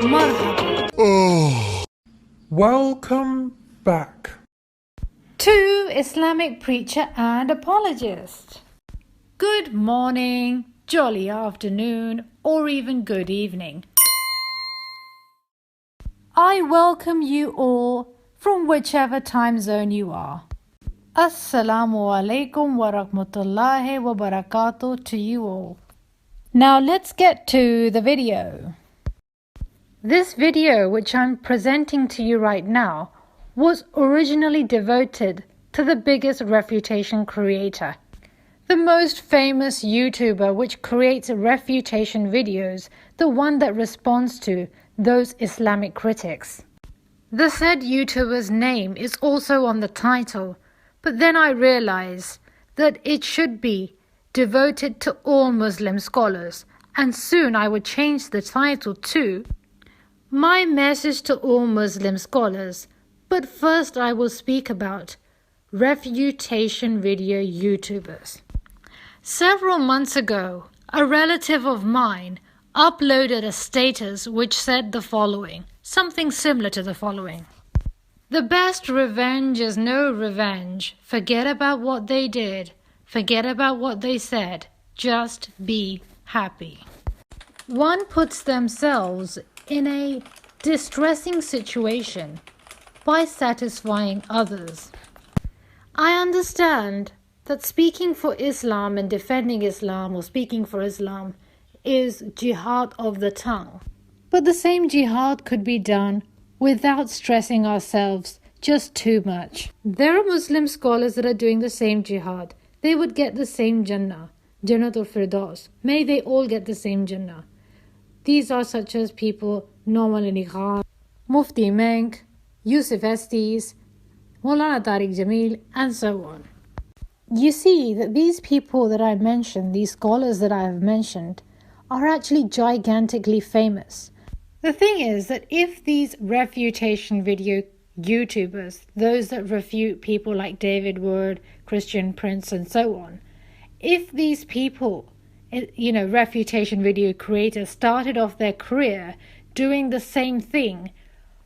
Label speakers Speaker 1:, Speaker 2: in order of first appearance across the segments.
Speaker 1: Marhaba.
Speaker 2: Welcome back
Speaker 1: To Islamic preacher and apologist. Good morning, jolly afternoon, or even good evening. I welcome you all from whichever time zone you are. Assalamu alaikum wa rahmatullahi wa barakatuh to you all. Now let's get to the video. This video, which I'm presenting to you right now, was originally devoted to the biggest refutation creator, the most famous YouTuber which creates refutation videos, the one that responds to those Islamic critics. The said YouTuber's name is also on the title, but then I realized that it should be devoted to all Muslim scholars, and soon I would change the title to My Message to All Muslim Scholars. But first I will speak about refutation video YouTubers. Several months ago, a relative of mine uploaded a status which said the following, something similar to the following. The best revenge is no revenge. Forget about what they did. Forget about what they said. Just be happy. One puts themselves in a distressing situation by satisfying others. I understand that speaking for Islam and defending Islam or speaking for Islam is jihad of the tongue. But the same jihad could be done without stressing ourselves just too much. There are Muslim scholars that are doing the same jihad. They would get the same Jannah, Jannatul Firdaus. May they all get the same Jannah. These are such as people Nouman Ali Khan, Mufti Menk, Yusuf Estes, Maulana Tariq Jamil, and so on. You see that these people that I mentioned, these scholars that I have mentioned, are actually gigantically famous. The thing is that if these refutation video YouTubers, those that refute people like David Wood, Christian Prince, and so on, if these people, refutation video creators started off their career doing the same thing,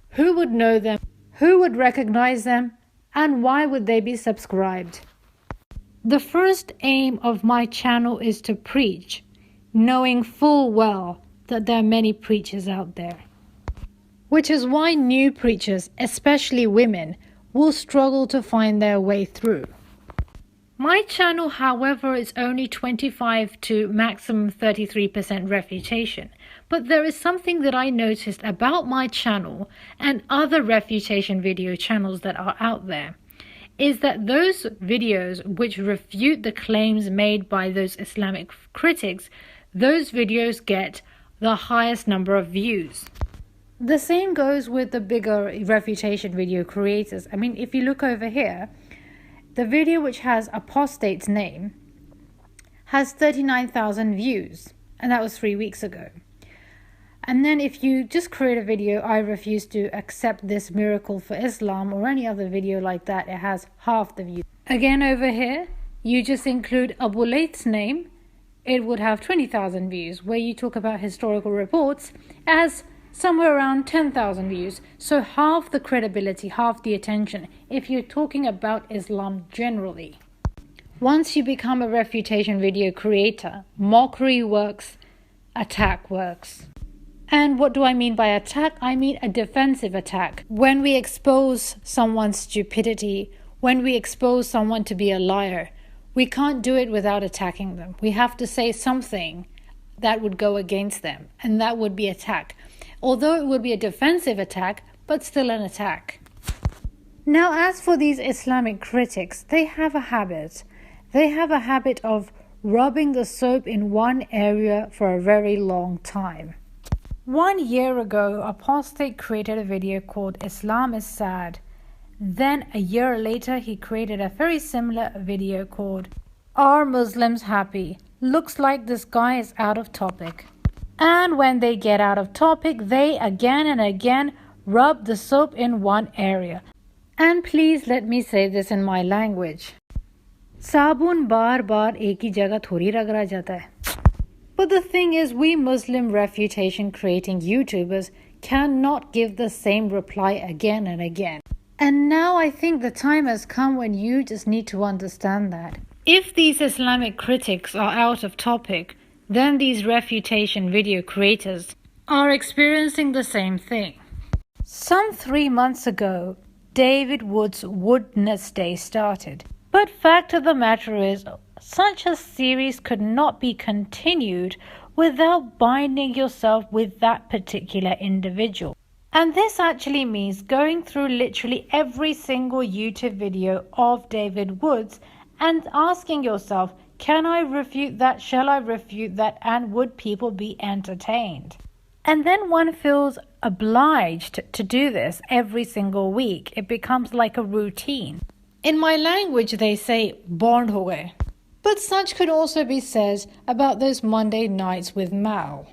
Speaker 1: who would know them, who would recognize them, and why would they be subscribed? The first aim of my channel is to preach, knowing full well that there are many preachers out there. Which is why new preachers, especially women, will struggle to find their way through. My channel, however, is only 25 to maximum 33% refutation. But there is something that I noticed about my channel and other refutation video channels that are out there, is that those videos which refute the claims made by those Islamic critics, those videos get the highest number of views. The same goes with the bigger refutation video creators. I mean, if you look over here, the video which has Apostate's name has 39,000 views, and that was 3 weeks ago. And then if you just create a video, I refuse to accept this miracle for Islam, or any other video like that, it has half the views. Again over here, you just include Abu Layth's name, it would have 20,000 views. Where you talk about historical reports, as somewhere around 10,000 views. So half the credibility, half the attention, if you're talking about Islam generally. Once you become a refutation video creator, mockery works, attack works. And what do I mean by attack? I mean a defensive attack. When we expose someone's stupidity, when we expose someone to be a liar, we can't do it without attacking them. We have to say something that would go against them, and that would be attack. Although it would be a defensive attack, but still an attack. Now, as for these Islamic critics, they have a habit. They have a habit of rubbing the soap in one area for a very long time. 1 year ago, Apostate created a video called Islam is Sad. Then a year later, he created a very similar video called Are Muslims Happy? Looks like this guy is out of topic. And when they get out of topic, they again and again rub the soap in one area. And please let me say this in my language. साबुन बार बार एक ही जगह थोड़ी रगड़ा जाता है. But the thing is, we Muslim refutation creating YouTubers cannot give the same reply again and again. And now I think the time has come when you just need to understand that. If these Islamic critics are out of topic, then these refutation video creators are experiencing the same thing. Some 3 months ago, David Wood's Woodness Day started. But fact of the matter is, such a series could not be continued without binding yourself with that particular individual. And this actually means going through literally every single YouTube video of David Wood's and asking yourself, can I refute that? Shall I refute that? And would people be entertained? And then one feels obliged to do this every single week. It becomes like a routine. In my language, they say, bond ho gaye. But such could also be said about those Monday nights with Mao.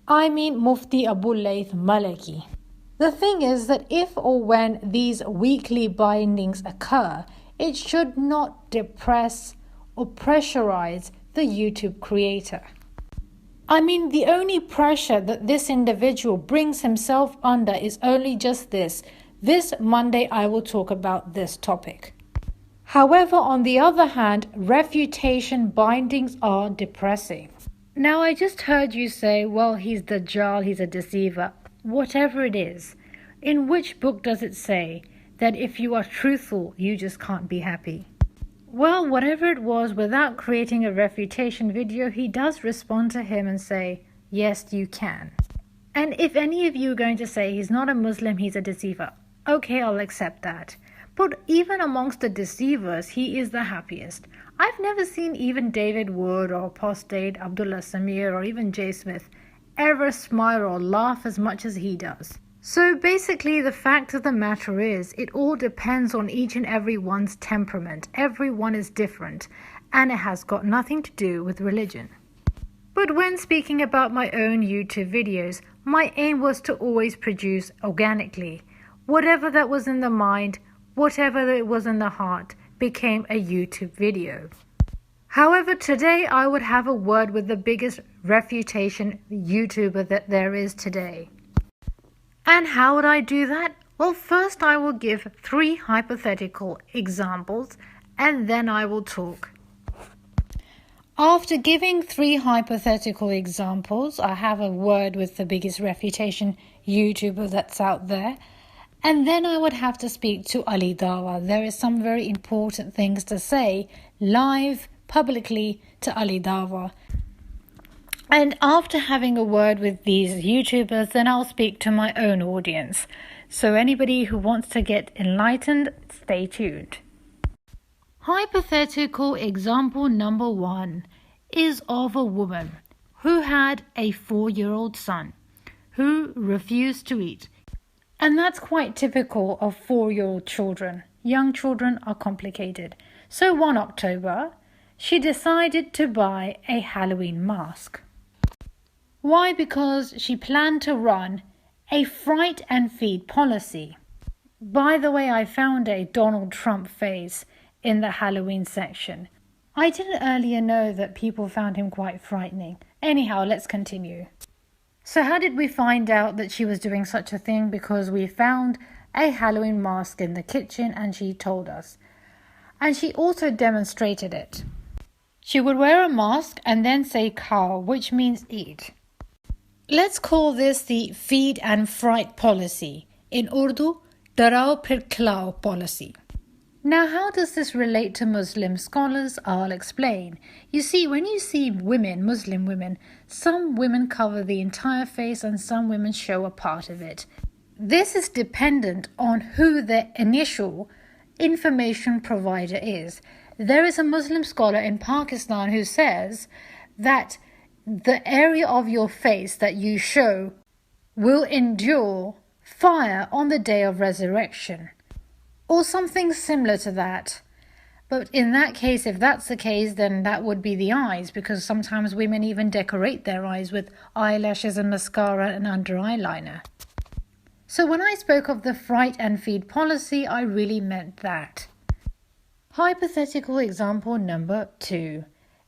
Speaker 1: I mean Mufti Abu Layth Maliki. The thing is that if or when these weekly bindings occur, it should not depress or pressurize the YouTube creator. I mean, the only pressure that this individual brings himself under is only just this. This Monday I will talk about this topic. However, on the other hand, refutation bindings are depressing. Now, I just heard you say, well, he's Dajjal, he's a deceiver. Whatever it is, in which book does it say that if you are truthful, you just can't be happy? Well, whatever it was, without creating a refutation video, he does respond to him and say, yes, you can. And if any of you are going to say he's not a Muslim, he's a deceiver, okay, I'll accept that. But even amongst the deceivers, he is the happiest. I've never seen even David Wood or Apostate Abdullah Samir or even Jay Smith ever smile or laugh as much as he does. So basically, the fact of the matter is, it all depends on each and every one's temperament. Everyone is different, and it has got nothing to do with religion. But when speaking about my own YouTube videos, my aim was to always produce organically. Whatever that was in the mind, whatever that was in the heart, became a YouTube video. However, today I would have a word with the biggest refutation YouTuber that there is today. And how would I do that? Well, first I will give 3 hypothetical examples and then I will talk. After giving 3 hypothetical examples, I have a word with the biggest refutation YouTuber that's out there. And then I would have to speak to Ali Dawah. There is some very important things to say live, publicly to Ali Dawah. And after having a word with these YouTubers, then I'll speak to my own audience. So anybody who wants to get enlightened, stay tuned. Hypothetical example number 1 is of a woman who had a 4-year-old son who refused to eat. And that's quite typical of 4-year-old children. Young children are complicated. So one October, she decided to buy a Halloween mask. Why? Because she planned to run a fright and feed policy. By the way, I found a Donald Trump face in the Halloween section. I didn't earlier know that people found him quite frightening. Anyhow, let's continue. So how did we find out that she was doing such a thing? Because we found a Halloween mask in the kitchen and she told us. And she also demonstrated it. She would wear a mask and then say khao, which means eat. Let's call this the feed and fright policy. In Urdu, darao phir khilao policy. Now, how does this relate to Muslim scholars? I'll explain. You see, when you see women, Muslim women, some women cover the entire face and some women show a part of it. This is dependent on who the initial information provider is. There is a Muslim scholar in Pakistan who says that the area of your face that you show will endure fire on the day of resurrection, or something similar to that. But in that case, if that's the case, then that would be the eyes, because sometimes women even decorate their eyes with eyelashes and mascara and under eyeliner. So when I spoke of the fright and feed policy, I really meant that. Hypothetical example number 2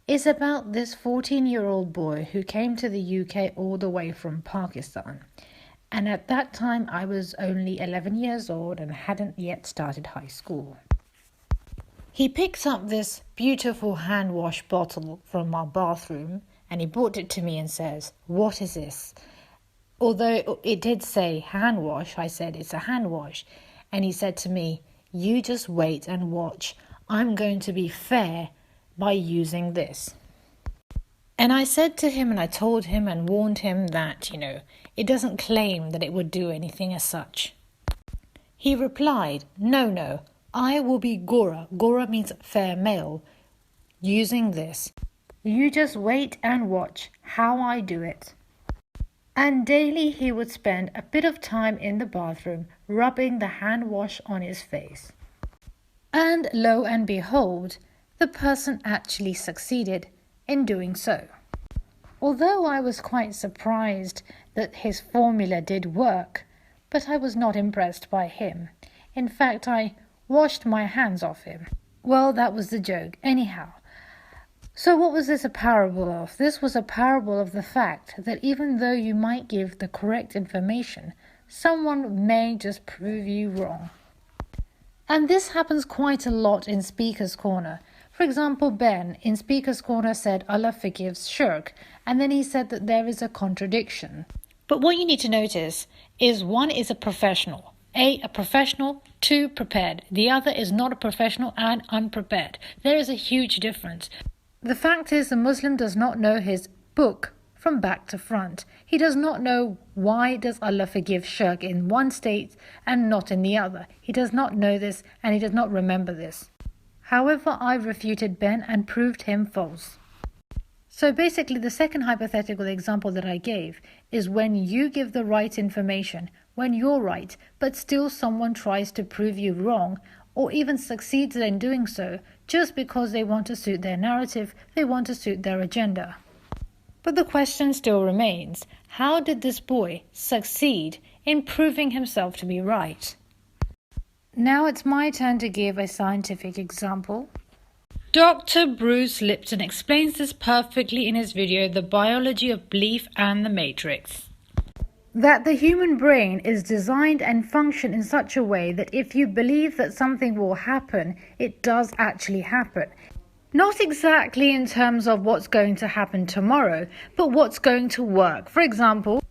Speaker 1: is about this 14-year-old boy who came to the UK all the way from Pakistan. And at that time, I was only 11 years old and hadn't yet started high school. He picks up this beautiful hand wash bottle from our bathroom and he brought it to me and says, "What is this?" Although it did say hand wash, I said, "It's a hand wash." And he said to me, "You just wait and watch. I'm going to be fair by using this." And I said to him and I told him and warned him that, it doesn't claim that it would do anything as such. He replied, No, I will be Gora. Gora means fair male. Using this. You just wait and watch how I do it. And daily he would spend a bit of time in the bathroom rubbing the hand wash on his face. And lo and behold, the person actually succeeded in doing so. Although I was quite surprised that his formula did work, but I was not impressed by him. In fact, I washed my hands off him. Well, that was the joke. Anyhow, so what was this a parable of? This was a parable of the fact that even though you might give the correct information, someone may just prove you wrong. And this happens quite a lot in Speaker's Corner. For example, Ben in Speaker's Corner said Allah forgives shirk, and then he said that there is a contradiction. But what you need to notice is one is a professional. A professional, two, prepared. The other is not a professional and unprepared. There is a huge difference. The fact is the Muslim does not know his book from back to front. He does not know why does Allah forgive shirk in one state and not in the other. He does not know this and he does not remember this. However, I refuted Ben and proved him false. So basically, the second hypothetical example that I gave is when you give the right information, when you're right, but still someone tries to prove you wrong or even succeeds in doing so just because they want to suit their narrative, they want to suit their agenda. But the question still remains, how did this boy succeed in proving himself to be right? Now it's my turn to give a scientific example. Dr. Bruce Lipton explains this perfectly in his video, The Biology of Belief and the Matrix. That the human brain is designed and function in such a way that if you believe that something will happen, it does actually happen. Not exactly in terms of what's going to happen tomorrow, but what's going to work. For example,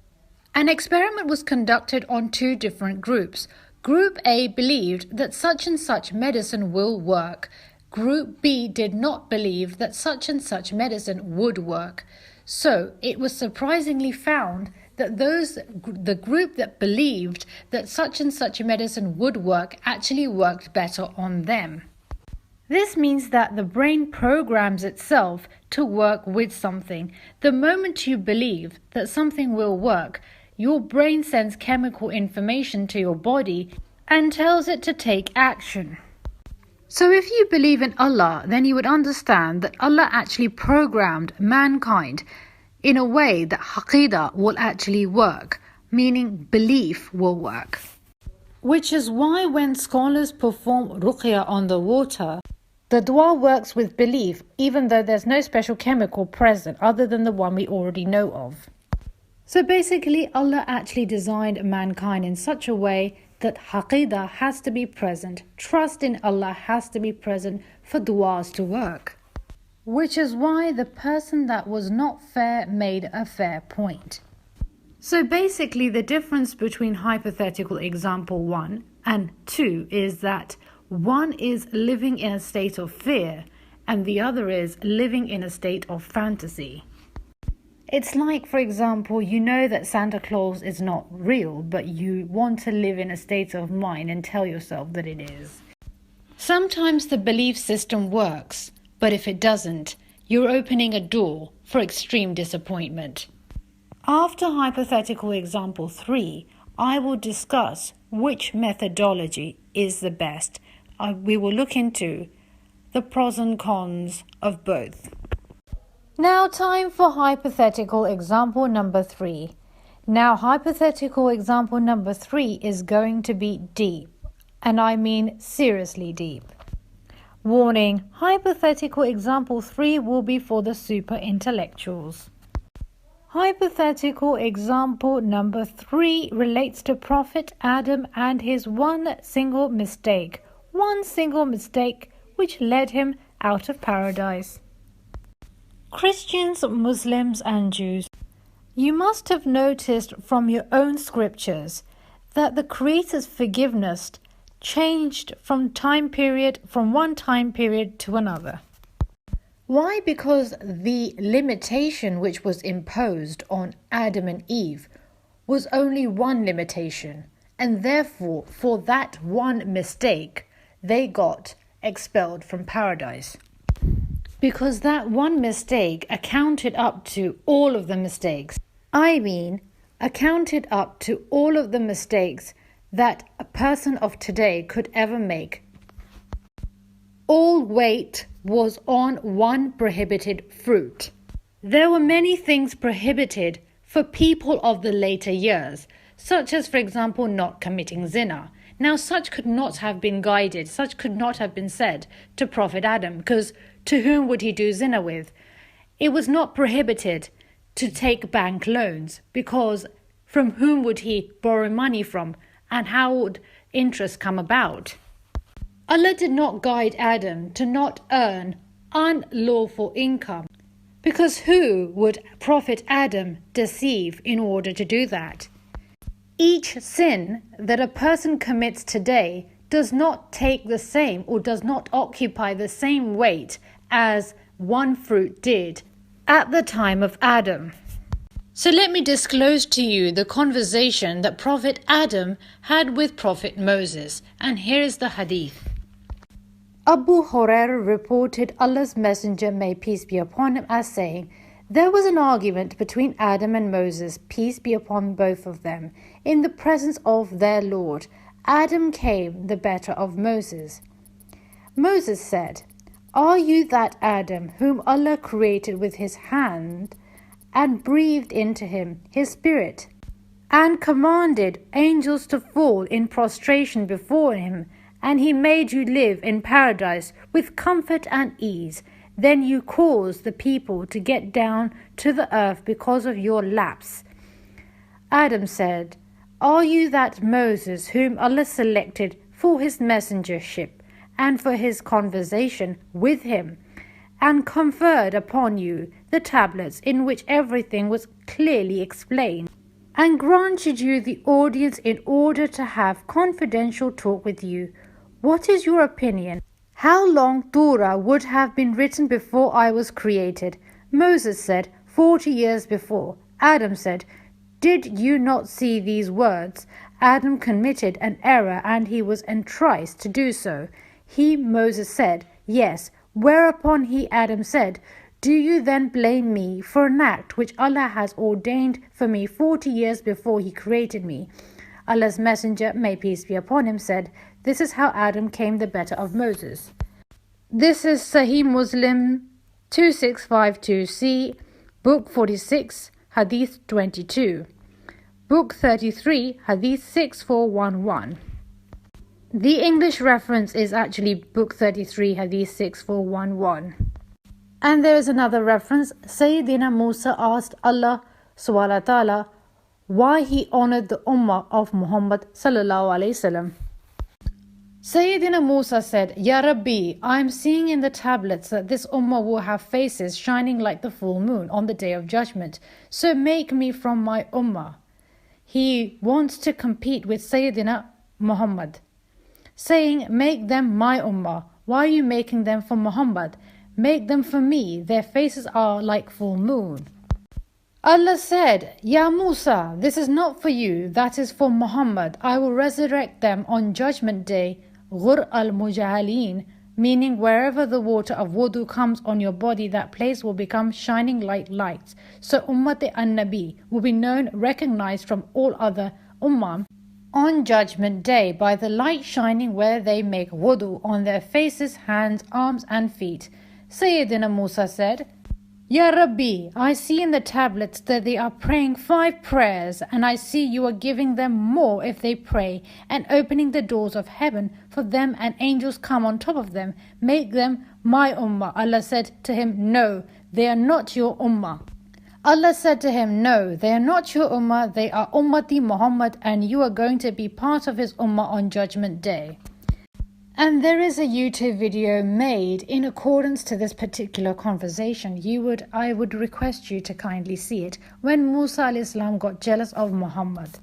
Speaker 1: an experiment was conducted on two different groups. Group A believed that such and such medicine will work. Group B did not believe that such and such medicine would work. So it was surprisingly found that the group that believed that such and such a medicine would work actually worked better on them. This means that the brain programs itself to work with something. The moment you believe that something will work, your brain sends chemical information to your body and tells it to take action. So if you believe in Allah, then you would understand that Allah actually programmed mankind in a way that Aqidah will actually work, meaning belief will work. Which is why when scholars perform ruqya on the water, the dua works with belief, even though there's no special chemical present other than the one we already know of. So basically, Allah actually designed mankind in such a way that Aqidah has to be present, trust in Allah has to be present for duas to work. Which is why the person that was not fair made a fair point. So basically, the difference between hypothetical example 1 and 2 is that one is living in a state of fear and the other is living in a state of fantasy. It's like, for example, you know that Santa Claus is not real, but you want to live in a state of mind and tell yourself that it is. Sometimes the belief system works, but if it doesn't, you're opening a door for extreme disappointment. After hypothetical example 3, I will discuss which methodology is the best. We will look into the pros and cons of both. Now time for hypothetical example number 3. Now hypothetical example number 3 is going to be deep, and I mean seriously deep. Warning, hypothetical example 3 will be for the super intellectuals. Hypothetical example number 3 relates to Prophet Adam and his one single mistake which led him out of paradise. Christians, Muslims, and Jews, you must have noticed from your own scriptures that the Creator's forgiveness changed from one time period to another. Why? Because the limitation which was imposed on Adam and Eve was only one limitation, and therefore, for that one mistake, they got expelled from paradise. Because that one mistake accounted up to all of the mistakes. Accounted up to all of the mistakes that a person of today could ever make. All weight was on one prohibited fruit. There were many things prohibited for people of the later years, such as, for example, not committing zina. Now, such could not have been guided, such could not have been said to Prophet Adam, because to whom would he do zina with? It was not prohibited to take bank loans, because from whom would he borrow money from, and how would interest come about? Allah did not guide Adam to not earn unlawful income, because who would Prophet Adam deceive in order to do that? Each sin that a person commits today does not take the same or does not occupy the same weight as one fruit did at the time of Adam. So let me disclose to you the conversation that Prophet Adam had with Prophet Moses, and here is the hadith. Abu Hurairah reported Allah's Messenger, may peace be upon him, as saying, there was an argument between Adam and Moses, peace be upon both of them, in the presence of their Lord. Adam came the better of Moses. Moses said, are you that Adam whom Allah created with his hand and breathed into him his spirit, and commanded angels to fall in prostration before him, and he made you live in paradise with comfort and ease? Then you caused the people to get down to the earth because of your lapse. Adam said, are you that Moses whom Allah selected for his messengership and for his conversation with him, and conferred upon you the tablets in which everything was clearly explained, and granted you the audience in order to have confidential talk with you? What is your opinion? How long Torah would have been written before I was created? Moses said, 40 years before. Adam said, did you not see these words? Adam committed an error and he was enticed to do so. Moses said, yes. Whereupon Adam said, do you then blame me for an act which Allah has ordained for me 40 years before he created me? Allah's Messenger, may peace be upon him, said, this is how Adam came the better of Moses. This is Sahih Muslim 2652c, Book 46, Hadith 22, Book 33, Hadith 6411. The English reference is actually Book 33, Hadith 6411. And there is another reference. Sayyidina Musa asked Allah subhanahu wa ta'ala why he honored the ummah of Muhammad sallallahu alayhi wasallam. Sayyidina Musa said, Ya Rabbi, I am seeing in the tablets that this ummah will have faces shining like the full moon on the day of judgment. So make me from my ummah. He wants to compete with Sayyidina Muhammad, saying, make them my ummah. Why are you making them for Muhammad? Make them for me. Their faces are like full moon. Allah said, Ya Musa, this is not for you, that is for Muhammad. I will resurrect them on judgment day, Ghur al-Mujahalin, meaning wherever the water of wudu comes on your body, that place will become shining like lights. So Ummat an-Nabi will be known, recognized from all other ummah on judgment day by the light shining where they make wudu on their faces, hands, arms and feet. Sayyidina Musa said, Ya Rabbi, I see in the tablets that they are praying 5 prayers, and I see you are giving them more if they pray, and opening the doors of heaven for them, and angels come on top of them. Make them my ummah. Allah said to him, no, they are not your ummah. Allah said to him, no, they are not your ummah, they are Ummati Muhammad, and you are going to be part of his ummah on Judgment Day. And there is a YouTube video made in accordance to this particular conversation. I would request you to kindly see it, when Musa alayhi salam got jealous of Muhammad.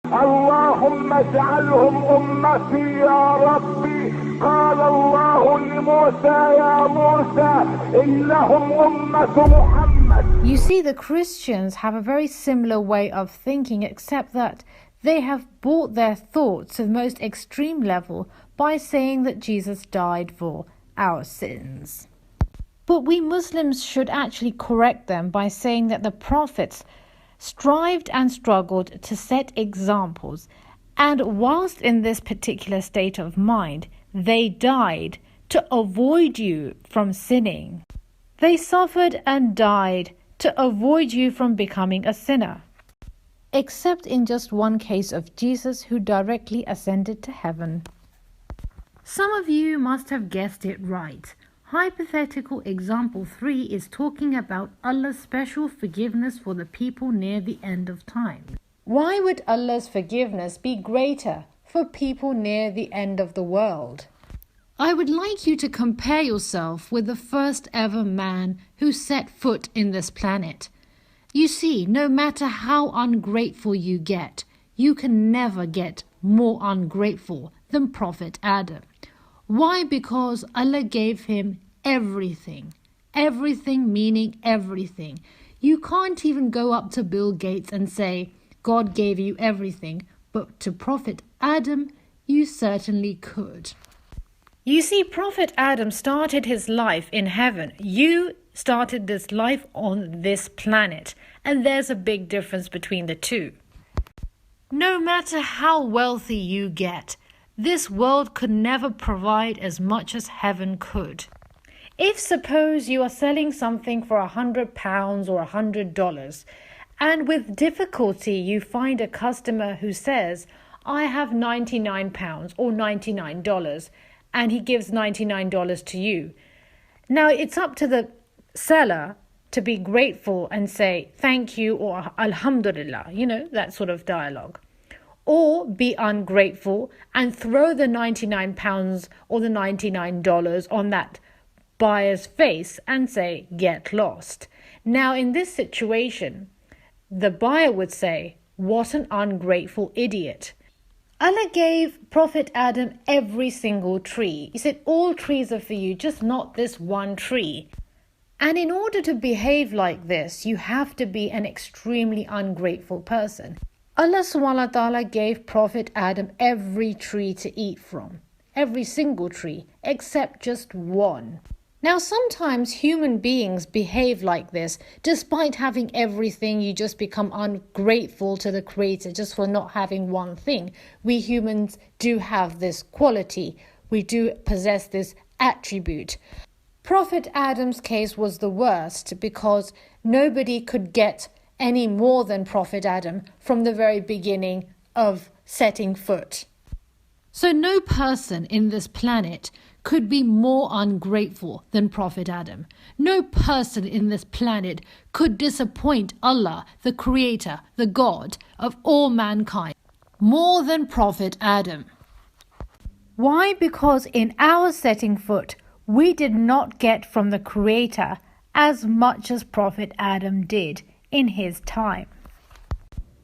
Speaker 3: اللهم اجعلهم أمتي يا ربي قال الله لموسى يا موسى إنهم أمة محمد.
Speaker 1: You see, the Christians have a very similar way of thinking, except that they have brought their thoughts to the most extreme level by saying that Jesus died for our sins. But we Muslims should actually correct them by saying that the prophets strived and struggled to set examples, and whilst in this particular state of mind, they died to avoid you from sinning. They suffered and died to avoid you from becoming a sinner. Except in just one case of Jesus, who directly ascended to heaven. Some of you must have guessed it right. Hypothetical example 3 is talking about Allah's special forgiveness for the people near the end of time. Why would Allah's forgiveness be greater for people near the end of the world? I would like you to compare yourself with the first ever man who set foot in this planet. You see, no matter how ungrateful you get, you can never get more ungrateful than Prophet Adam. Why? Because Allah gave him everything. Everything meaning everything. You can't even go up to Bill Gates and say, God gave you everything, but to Prophet Adam, you certainly could. You see, Prophet Adam started his life in heaven. You started this life on this planet, and there's a big difference between the two. No matter how wealthy you get, this world could never provide as much as heaven could. If suppose you are selling something for £100 or $100, and with difficulty you find a customer who says, I have £99 or $99, and he gives $99 to you. Now it's up to the seller to be grateful and say thank you or alhamdulillah, that sort of dialogue. Or be ungrateful and throw the £99 or the $99 on that buyer's face and say, get lost. Now in this situation, the buyer would say, what an ungrateful idiot. Allah gave Prophet Adam every single tree. He said, all trees are for you, just not this one tree. And in order to behave like this, you have to be an extremely ungrateful person. Allah subhanahu wa ta'ala gave Prophet Adam every tree to eat from. Every single tree, except just one. Now sometimes human beings behave like this. Despite having everything, you just become ungrateful to the Creator just for not having one thing. We humans do have this quality. We do possess this attribute. Prophet Adam's case was the worst because nobody could get any more than Prophet Adam from the very beginning of setting foot. So no person in this planet could be more ungrateful than Prophet Adam. No person in this planet could disappoint Allah, the Creator, the God of all mankind, more than Prophet Adam. Why? Because in our setting foot, we did not get from the Creator as much as Prophet Adam did in his time.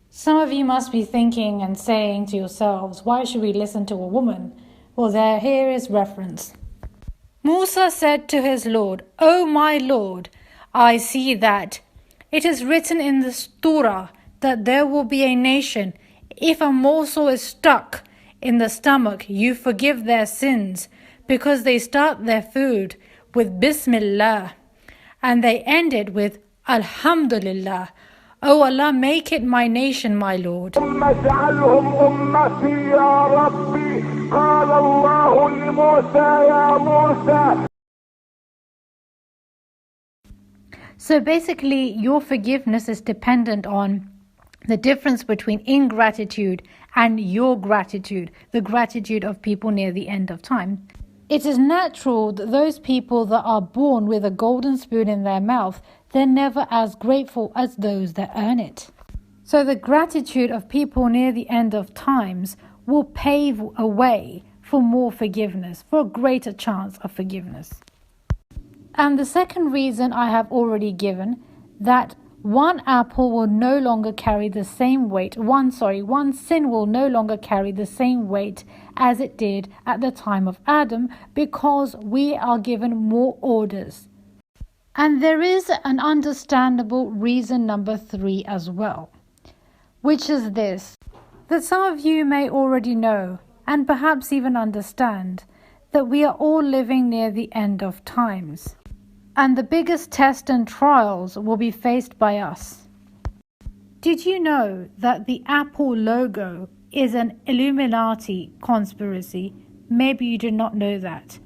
Speaker 1: Some of you must be thinking and saying to yourselves, why should we listen to a woman? Well, here is reference. Musa said to his Lord, O my Lord, I see that it is written in the Surah that there will be a nation. If a morsel is stuck in the stomach, you forgive their sins because they start their food with Bismillah and they end it with Alhamdulillah. O Allah, make it my nation, my Lord. So basically, your forgiveness is dependent on the difference between ingratitude and your gratitude, the gratitude of people near the end of time. It is natural that those people that are born with a golden spoon in their mouth, they're never as grateful as those that earn it. So the gratitude of people near the end of times will pave a way for more forgiveness, for a greater chance of forgiveness. And the second reason I have already given, that one apple will no longer carry the same weight, one sin will no longer carry the same weight as it did at the time of Adam, because we are given more orders. And there is an understandable reason number 3 as well, which is this, that some of you may already know, and perhaps even understand, that we are all living near the end of times. And the biggest test and trials will be faced by us. Did you know that the Apple logo is an Illuminati conspiracy? Maybe you did not know that.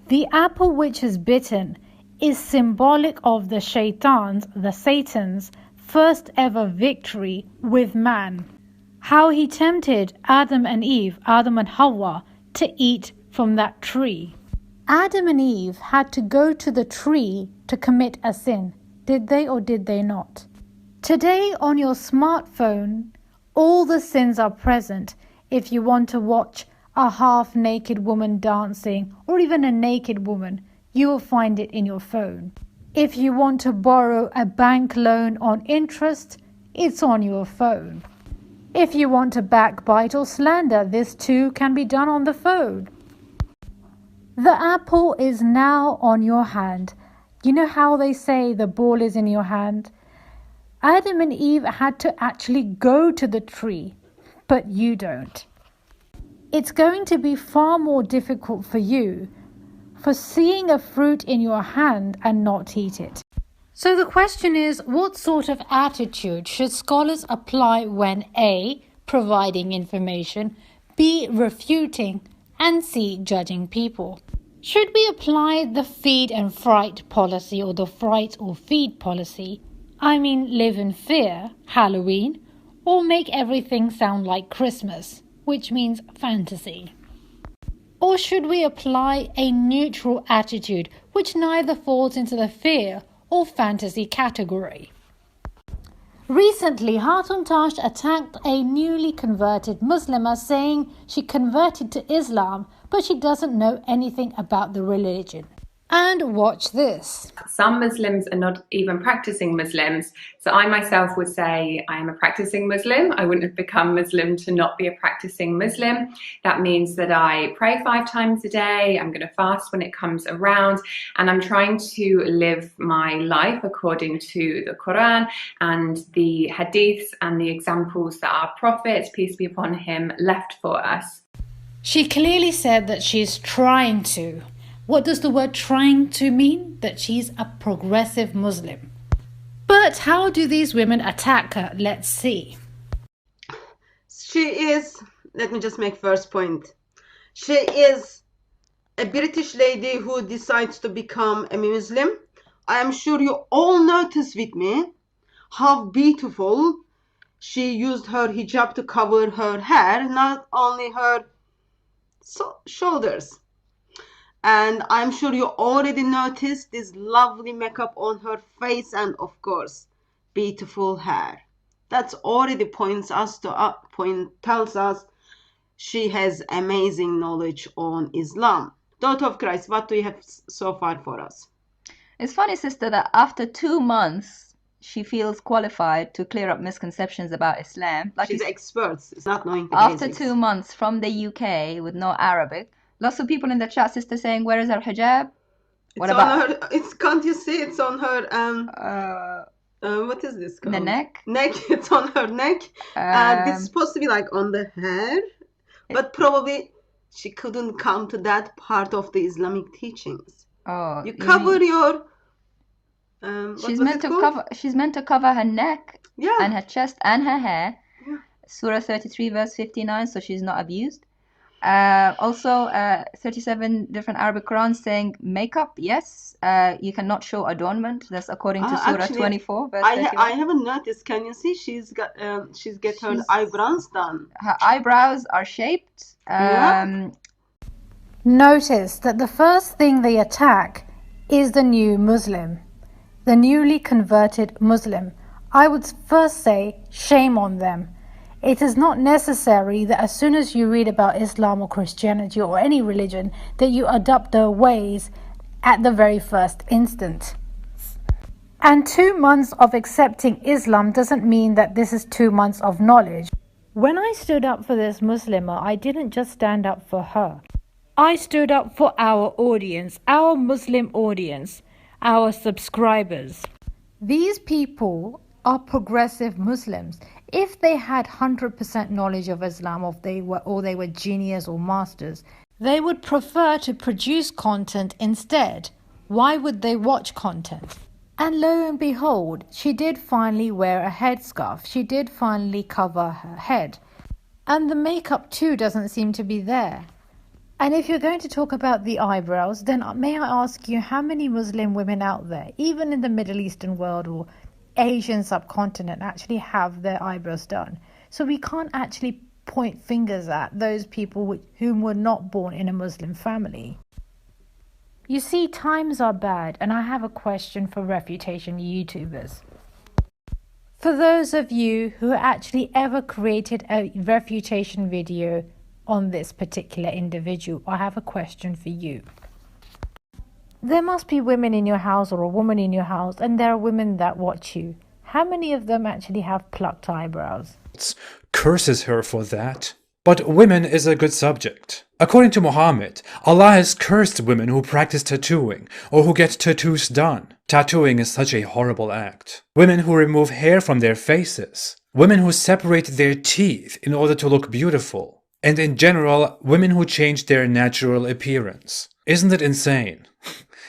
Speaker 1: The apple which is bitten is symbolic of the Satan's first ever victory with man. How he tempted Adam and Hawa, to eat from that tree. Adam and Eve had to go to the tree to commit a sin. Did they or did they not? Today on your smartphone, all the sins are present. If you want to watch a half-naked woman dancing, or even a naked woman, you will find it in your phone. If you want to borrow a bank loan on interest, it's on your phone. If you want to backbite or slander, this too can be done on the phone. The apple is now on your hand. You know how they say the ball is in your hand? Adam and Eve had to actually go to the tree, but you don't. It's going to be far more difficult for you for seeing a fruit in your hand and not eat it. So the question is, what sort of attitude should scholars apply when A, providing information, B, refuting, and C, judging people? Should we apply the feed and fright policy, or the fright or feed policy? I mean, live in fear, Halloween, or make everything sound like Christmas, which means fantasy? Or should we apply a neutral attitude, which neither falls into the fear or fantasy category? Recently, Hatun Tash attacked a newly converted Muslimah, saying she converted to Islam, but she doesn't know anything about the religion. And watch this.
Speaker 4: Some Muslims are not even practicing Muslims. So I myself would say I am a practicing Muslim. I wouldn't have become Muslim to not be a practicing Muslim. That means that I pray 5 times a day. I'm going to fast when it comes around. And I'm trying to live my life according to the Quran and the hadiths and the examples that our Prophet, peace be upon him, left for us.
Speaker 1: She clearly said that she's trying to. What does the word trying to mean? That she's a progressive Muslim. But how do these women attack her? Let's see.
Speaker 5: She is, let me just make first point. She is a British lady who decides to become a Muslim. I am sure you all notice with me how beautiful she used her hijab to cover her hair, not only her shoulders. And I'm sure you already noticed this lovely makeup on her face and, of course, beautiful hair. That's already tells us she has amazing knowledge on Islam. Daughter of Christ, what do you have so far for us?
Speaker 6: It's funny, sister, that after 2 months, she feels qualified to clear up misconceptions about Islam.
Speaker 5: Like she's an expert. It's not knowing the
Speaker 6: After
Speaker 5: basics.
Speaker 6: 2 months from the UK with no Arabic. Lots of people in the chat, sister, saying, where is her hijab? What about
Speaker 5: her? Can't you see? It's on her. What is this called?
Speaker 6: The neck.
Speaker 5: It's on her neck. This is supposed to be like on the hair, but probably she couldn't come to that part of the Islamic teachings.
Speaker 6: Oh,
Speaker 5: you cover your.
Speaker 6: She's meant to cover her neck, and her chest and her hair.
Speaker 5: Yeah.
Speaker 6: Surah 33 verse 59, so she's not abused. Also 37 different Arabic Qurans saying makeup, yes, you cannot show adornment. That's according to Surah 24 verse 31.
Speaker 5: I haven't noticed. Can you see she's got her eyebrows done?
Speaker 6: Her eyebrows are shaped.
Speaker 1: Notice that the first thing they attack is the new Muslim, the newly converted Muslim. I would first say, shame on them. It is not necessary that as soon as you read about Islam or Christianity or any religion that you adopt their ways at the very first instant. And 2 months of accepting Islam doesn't mean that this is 2 months of knowledge. When I stood up for this Muslimah, I didn't just stand up for her. I stood up for our audience, our Muslim audience, our subscribers. These people are progressive Muslims. If they had 100% knowledge of Islam, or they were genius or masters, they would prefer to produce content instead. Why would they watch content? And lo and behold, she did finally wear a headscarf. She did finally cover her head. And the makeup too doesn't seem to be there. And if you're going to talk about the eyebrows, then may I ask you how many Muslim women out there, even in the Middle Eastern world or Asian subcontinent, actually have their eyebrows done? So we can't actually point fingers at those people whom were not born in a Muslim family. You see, times are bad, and I have a question for refutation YouTubers. For those of you who actually ever created a refutation video on this particular individual, I have a question for you. There must be women in your house or a woman in your house, and there are women that watch you. How many of them actually have plucked eyebrows?
Speaker 2: Curses her for that. But women is a good subject. According to Muhammad, Allah has cursed women who practice tattooing or who get tattoos done. Tattooing is such a horrible act. Women who remove hair from their faces. Women who separate their teeth in order to look beautiful. And in general, women who change their natural appearance. Isn't it insane?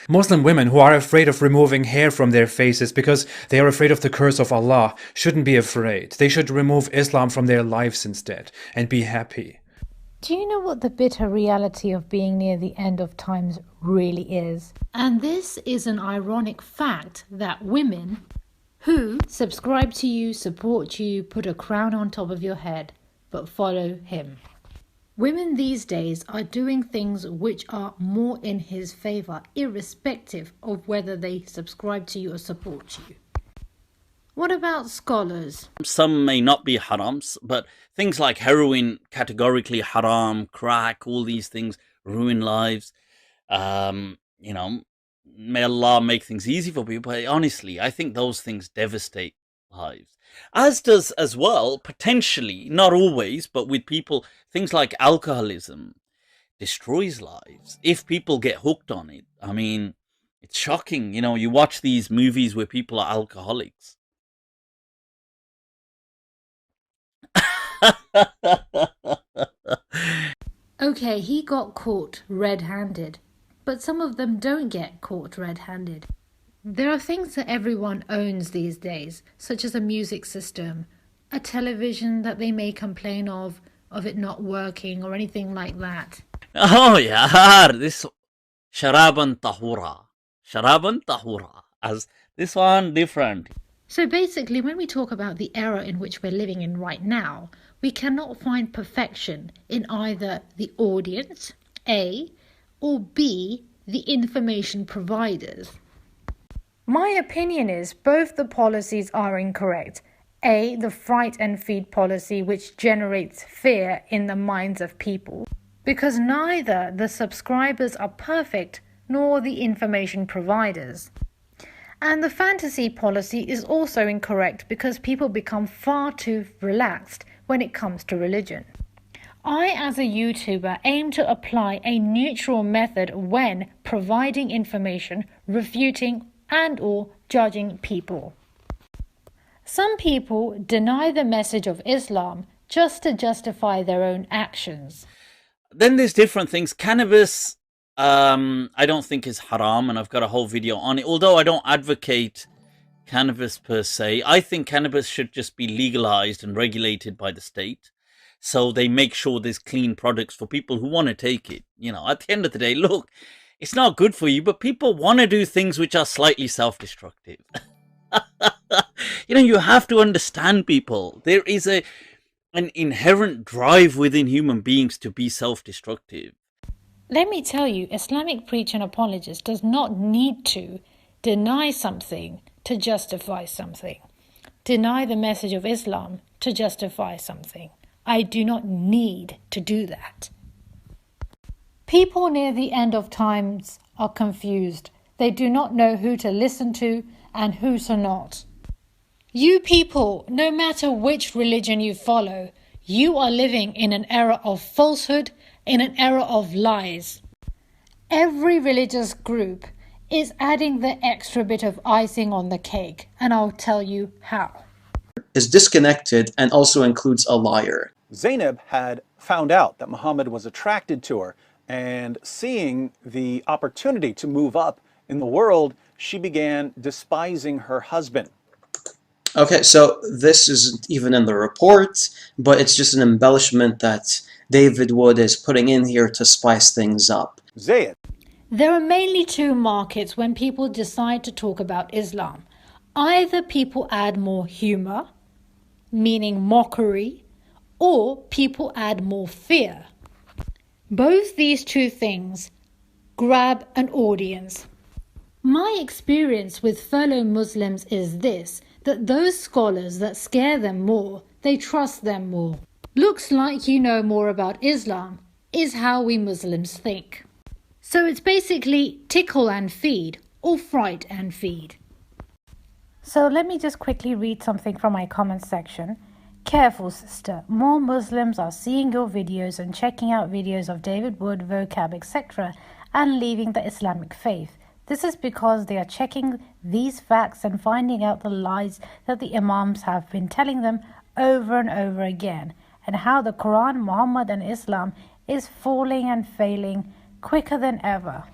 Speaker 2: Muslim women who are afraid of removing hair from their faces because they are afraid of the curse of Allah shouldn't be afraid. They should remove Islam from their lives instead and be happy.
Speaker 1: Do you know what the bitter reality of being near the end of times really is? And this is an ironic fact that women who subscribe to you, support you, put a crown on top of your head, but follow him. Women these days are doing things which are more in his favor, irrespective of whether they subscribe to you or support you. What about scholars?
Speaker 7: Some may not be harams, but things like heroin, categorically haram, crack, all these things ruin lives. May Allah make things easy for people, but honestly, I think those things devastate lives. As does as well, potentially, not always, but with people, things like alcoholism destroys lives. If people get hooked on it, I mean, it's shocking. You watch these movies where people are alcoholics.
Speaker 1: Okay, he got caught red-handed, but some of them don't get caught red-handed. There are things that everyone owns these days, such as a music system, a television that they may complain of it not working or anything like that.
Speaker 7: Oh yeah, this sharaban tahura, as this one different.
Speaker 1: So basically, when we talk about the era in which we're living in right now, we cannot find perfection in either the audience, A, or B, the information providers. My opinion is both the policies are incorrect. A, the fright and feed policy, which generates fear in the minds of people, because neither the subscribers are perfect nor the information providers. And the fantasy policy is also incorrect because people become far too relaxed when it comes to religion. I, as a YouTuber, aim to apply a neutral method when providing information, refuting and or judging people. Some people deny the message of Islam just to justify their own actions.
Speaker 7: Then there's different things. Cannabis, I don't think is haram, and I've got a whole video on it. Although I don't advocate cannabis per se, I think cannabis should just be legalized and regulated by the state. So they make sure there's clean products for people who want to take it. At the end of the day, look, it's not good for you, but people want to do things which are slightly self-destructive. You have to understand people. There is an inherent drive within human beings to be self-destructive.
Speaker 1: Let me tell you, Islamic preacher and apologist does not need to deny something to justify something. Deny the message of Islam to justify something. I do not need to do that. People near the end of times are confused. They do not know who to listen to and who to not. You people, no matter which religion you follow, you are living in an era of falsehood, in an era of lies. Every religious group is adding the extra bit of icing on the cake, and I'll tell you how.
Speaker 8: Is disconnected and also includes a liar.
Speaker 9: Zainab had found out that Muhammad was attracted to her, and seeing the opportunity to move up in the world, she began despising her husband.
Speaker 8: Okay, so this isn't even in the report, but it's just an embellishment that David Wood is putting in here to spice things up.
Speaker 9: Zayed.
Speaker 1: There are mainly two markets when people decide to talk about Islam. Either people add more humor, meaning mockery, or people add more fear. Both these two things grab an audience. My experience with fellow Muslims is this, that those scholars that scare them more, they trust them more. Looks like you know more about Islam is how we Muslims think. So it's basically tickle and feed, or fright and feed. So let me just quickly read something from my comments section. Careful, sister. More Muslims are seeing your videos and checking out videos of David Wood, vocab, etc. and leaving the Islamic faith. This is because they are checking these facts and finding out the lies that the Imams have been telling them over and over again, and how the Quran, Muhammad and Islam is falling and failing quicker than ever.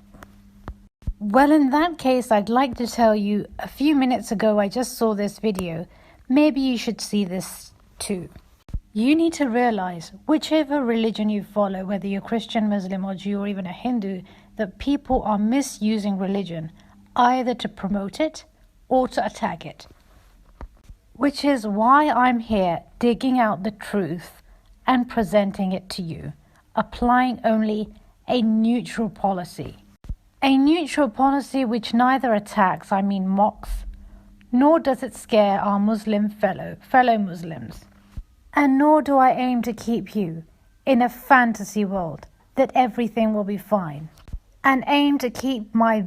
Speaker 1: Well, in that case, I'd like to tell you, a few minutes ago I just saw this video. Maybe you should see this too. You need to realize, whichever religion you follow, whether you're Christian, Muslim or Jew or even a Hindu, that people are misusing religion either to promote it or to attack it. Which is why I'm here digging out the truth and presenting it to you, applying only a neutral policy. A neutral policy which neither attacks, mocks, nor does it scare our Muslim fellow Muslims. And nor do I aim to keep you in a fantasy world that everything will be fine, and aim to keep my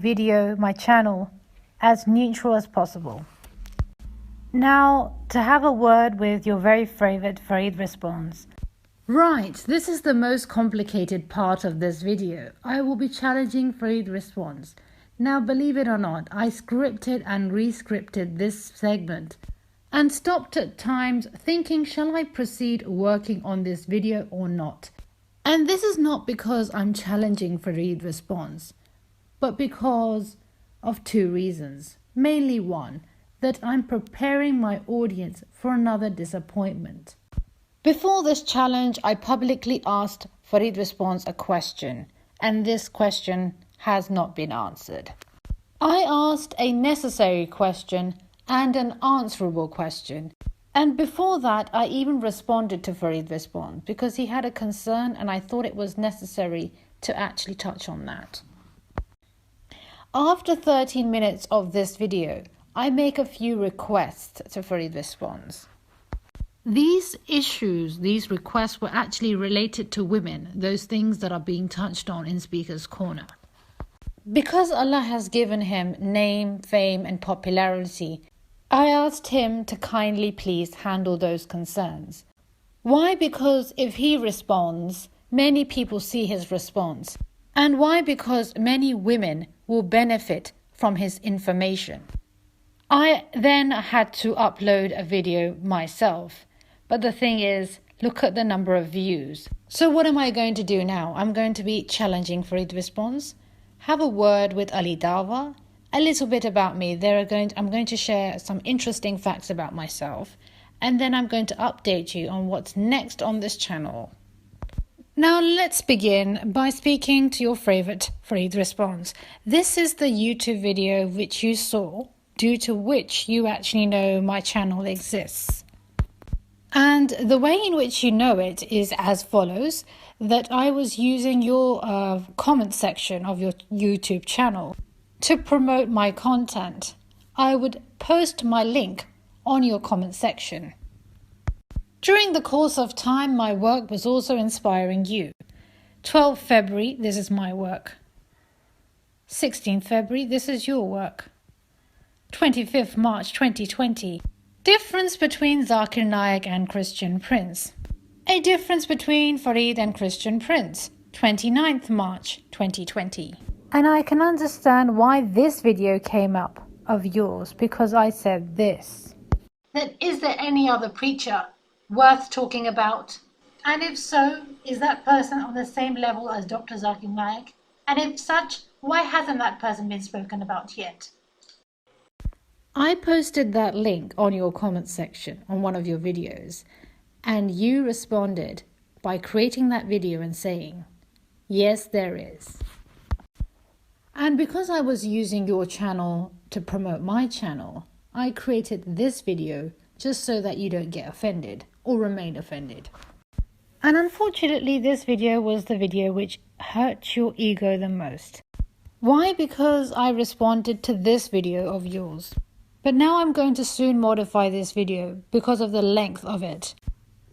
Speaker 1: channel, as neutral as possible. Now, to have a word with your very favorite Farid Responds. Right, this is the most complicated part of this video. I will be challenging Farid Responds. Now, believe it or not, I scripted and re-scripted this segment and stopped at times thinking, shall I proceed working on this video or not? And this is not because I'm challenging Farid Responds, but because of two reasons. Mainly one, that I'm preparing my audience for another disappointment. Before this challenge, I publicly asked Farid Responds a question, and this question has not been answered. I asked a necessary question and an answerable question. And before that, I even responded to Farid Responds because he had a concern and I thought it was necessary to actually touch on that. After 13 minutes of this video, I make a few requests to Farid Responds. These issues, these requests were actually related to women, those things that are being touched on in Speaker's Corner. Because Allah has given him name, fame and popularity, I asked him to kindly please handle those concerns. Why? Because if he responds, many people see his response. And why? Because many women will benefit from his information. I then had to upload a video myself. But the thing is, look at the number of views. So what am I going to do now? I'm going to be challenging Farid Responds, have a word with Ali Dawah, a little bit about me. I'm going to share some interesting facts about myself, and then I'm going to update you on what's next on this channel. Now let's begin by speaking to your favorite Farid Responds. This is the YouTube video which you saw, due to which you actually know my channel exists. And the way in which you know it is as follows, that I was using your comment section of your YouTube channel to promote my content. I would post my link on your comment section. During the course of time, my work was also inspiring you. 12th February, this is my work. 16th February, this is your work. 25th March 2020. Difference between Zakir Naik and Christian Prince. A difference between Farid and Christian Prince. 29th March 2020. And I can understand why this video came up of yours, because I said this. That is there any other preacher worth talking about? And if so, is that person on the same level as Dr. Zakir Naik? And if such, why hasn't that person been spoken about yet? I posted that link on your comment section on one of your videos, and you responded by creating that video and saying, yes, there is. And because I was using your channel to promote my channel, I created this video just so that you don't get offended or remain offended. And unfortunately, this video was the video which hurt your ego the most. Why? Because I responded to this video of yours. But now I'm going to soon modify this video because of the length of it.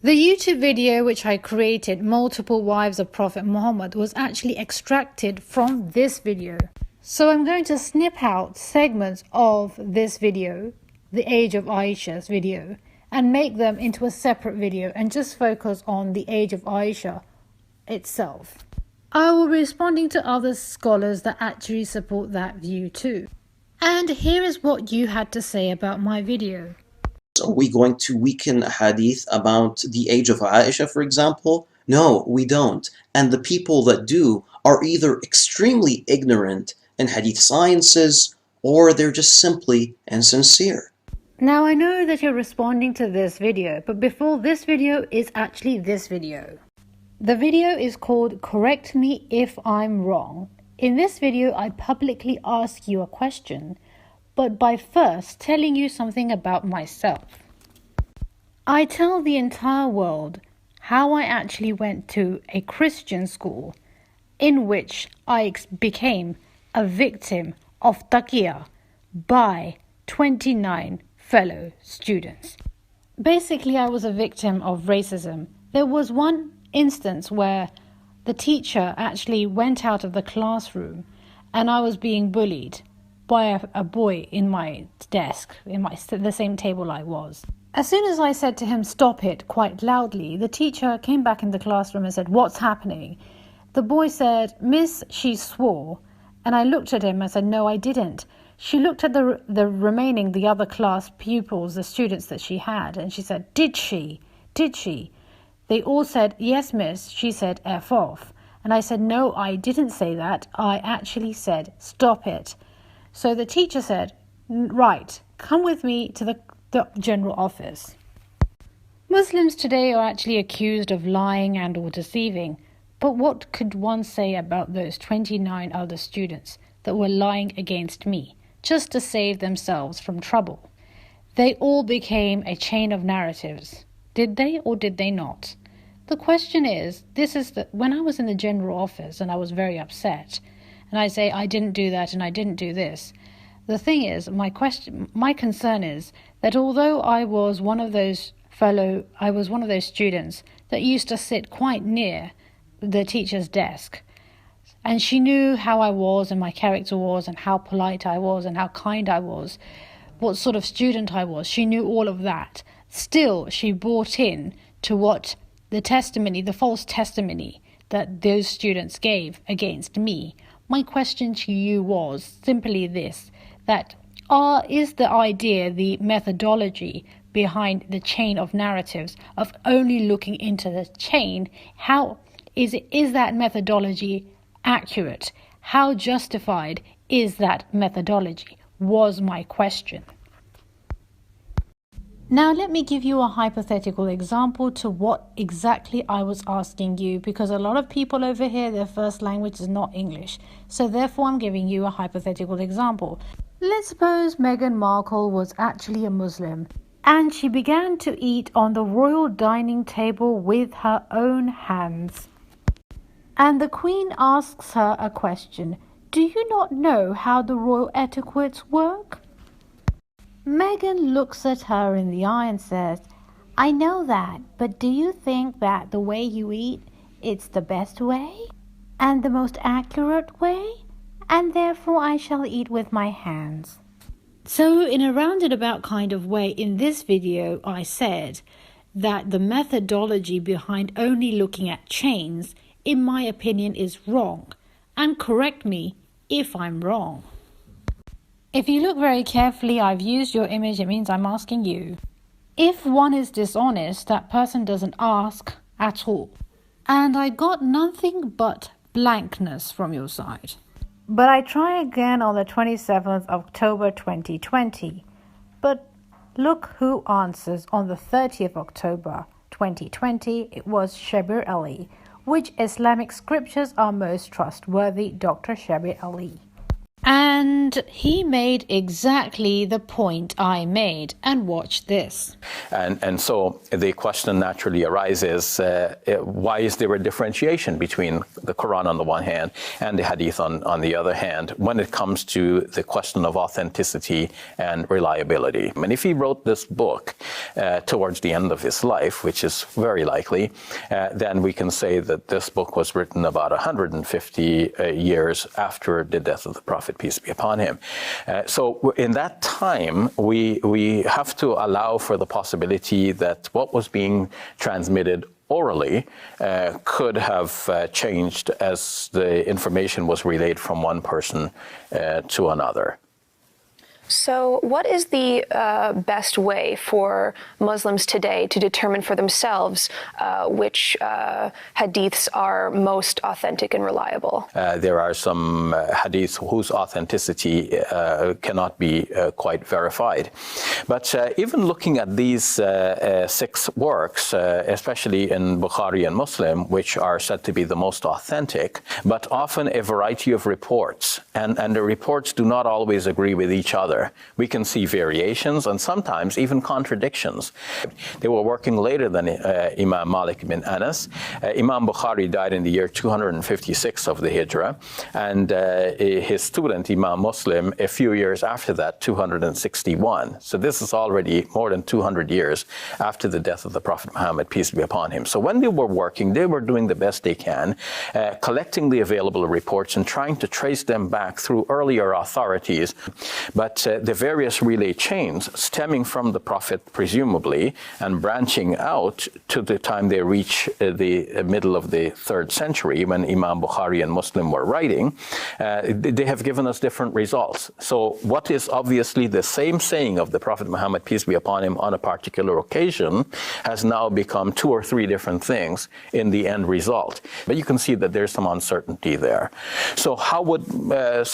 Speaker 1: The YouTube video which I created, Multiple Wives of Prophet Muhammad, was actually extracted from this video. So I'm going to snip out segments of this video, the Age of Aisha's video, and make them into a separate video and just focus on the Age of Aisha itself. I will be responding to other scholars that actually support that view too. And here is what you had to say about my video.
Speaker 8: Are we going to weaken a hadith about the age of Aisha, for example? No, we don't. And the people that do are either extremely ignorant in hadith sciences, or they're just simply insincere.
Speaker 1: Now I know that you're responding to this video, but before this video is actually this video. The video is called Correct Me If I'm Wrong. In this video, I publicly ask you a question, but by first telling you something about myself. I tell the entire world how I actually went to a Christian school in which I became a victim of taqiyya by 29 fellow students. Basically, I was a victim of racism. There was one instance where the teacher actually went out of the classroom and I was being bullied by a boy in my desk, in the same table I was. As soon as I said to him, stop it, quite loudly, the teacher came back in the classroom and said, what's happening? The boy said, Miss, she swore. And I looked at him and said, no, I didn't. She looked at the other class pupils, the students that she had, and she said, did she? Did she? They all said, yes, miss. She said, F off. And I said, no, I didn't say that. I actually said, stop it. So the teacher said, right, come with me to the general office. Muslims today are actually accused of lying and or deceiving. But what could one say about those 29 other students that were lying against me just to save themselves from trouble? They all became a chain of narratives. Did they or did they not? The question is, when I was in the general office and I was very upset, and I say I didn't do that and I didn't do this. The thing is, my concern is that although I was one of those students that used to sit quite near the teacher's desk, and she knew how I was and my character was and how polite I was and how kind I was, what sort of student I was. She knew all of that. Still, she bought in to what the false testimony that those students gave against me. My question to you was simply this, that is the idea, the methodology behind the chain of narratives of only looking into the chain, is that methodology accurate? How justified is that methodology? Was my question. Now let me give you a hypothetical example to what exactly I was asking you, because a lot of people over here, their first language is not English. So therefore I'm giving you a hypothetical example. Let's suppose Meghan Markle was actually a Muslim and she began to eat on the royal dining table with her own hands. And the Queen asks her a question. Do you not know how the royal etiquettes work? Meghan looks at her in the eye and says, I know that, but do you think that the way you eat, it's the best way? And the most accurate way? And therefore I shall eat with my hands. So in a roundabout kind of way, in this video, I said that the methodology behind only looking at chains, in my opinion, is wrong. And correct me if I'm wrong. If you look very carefully, I've used your image, it means I'm asking you. If one is dishonest, that person doesn't ask at all. And I got nothing but blankness from your side. But I try again on the 27th of October 2020. But look who answers on the 30th of October 2020. It was Shabir Ali. Which Islamic scriptures are most trustworthy? Dr. Shabir Ali. And he made exactly the point I made. And watch this.
Speaker 10: And so the question naturally arises, why is there a differentiation between the Quran on the one hand and the Hadith on the other hand when it comes to the question of authenticity and reliability? And if he wrote this book towards the end of his life, which is very likely, then we can say that this book was written about 150 years after the death of the Prophet, peace be upon him. So in that time, we have to allow for the possibility that what was being transmitted orally could have changed as the information was relayed from one person to another.
Speaker 11: So what is the best way for Muslims today to determine for themselves which hadiths are most authentic and reliable?
Speaker 10: There are some hadiths whose authenticity cannot be quite verified. But even looking at these 6 works, especially in Bukhari and Muslim, which are said to be the most authentic, but often a variety of reports, and the reports do not always agree with each other. We can see variations and sometimes even contradictions. They were working later than Imam Malik bin Anas. Imam Bukhari died in the year 256 of the Hijrah, and his student Imam Muslim a few years after that, 261. So this is already more than 200 years after the death of the Prophet Muhammad, peace be upon him. So when they were working, they were doing the best they can, collecting the available reports and trying to trace them back through earlier authorities. But the various relay chains stemming from the Prophet, presumably, and branching out to the time they reach the middle of the 3rd century when Imam Bukhari and Muslim were writing, they have given us different results. So what is obviously the same saying of the Prophet Muhammad, peace be upon him, on a particular occasion has now become 2 or 3 different things in the end result. But you can see that there's some uncertainty there. So how would the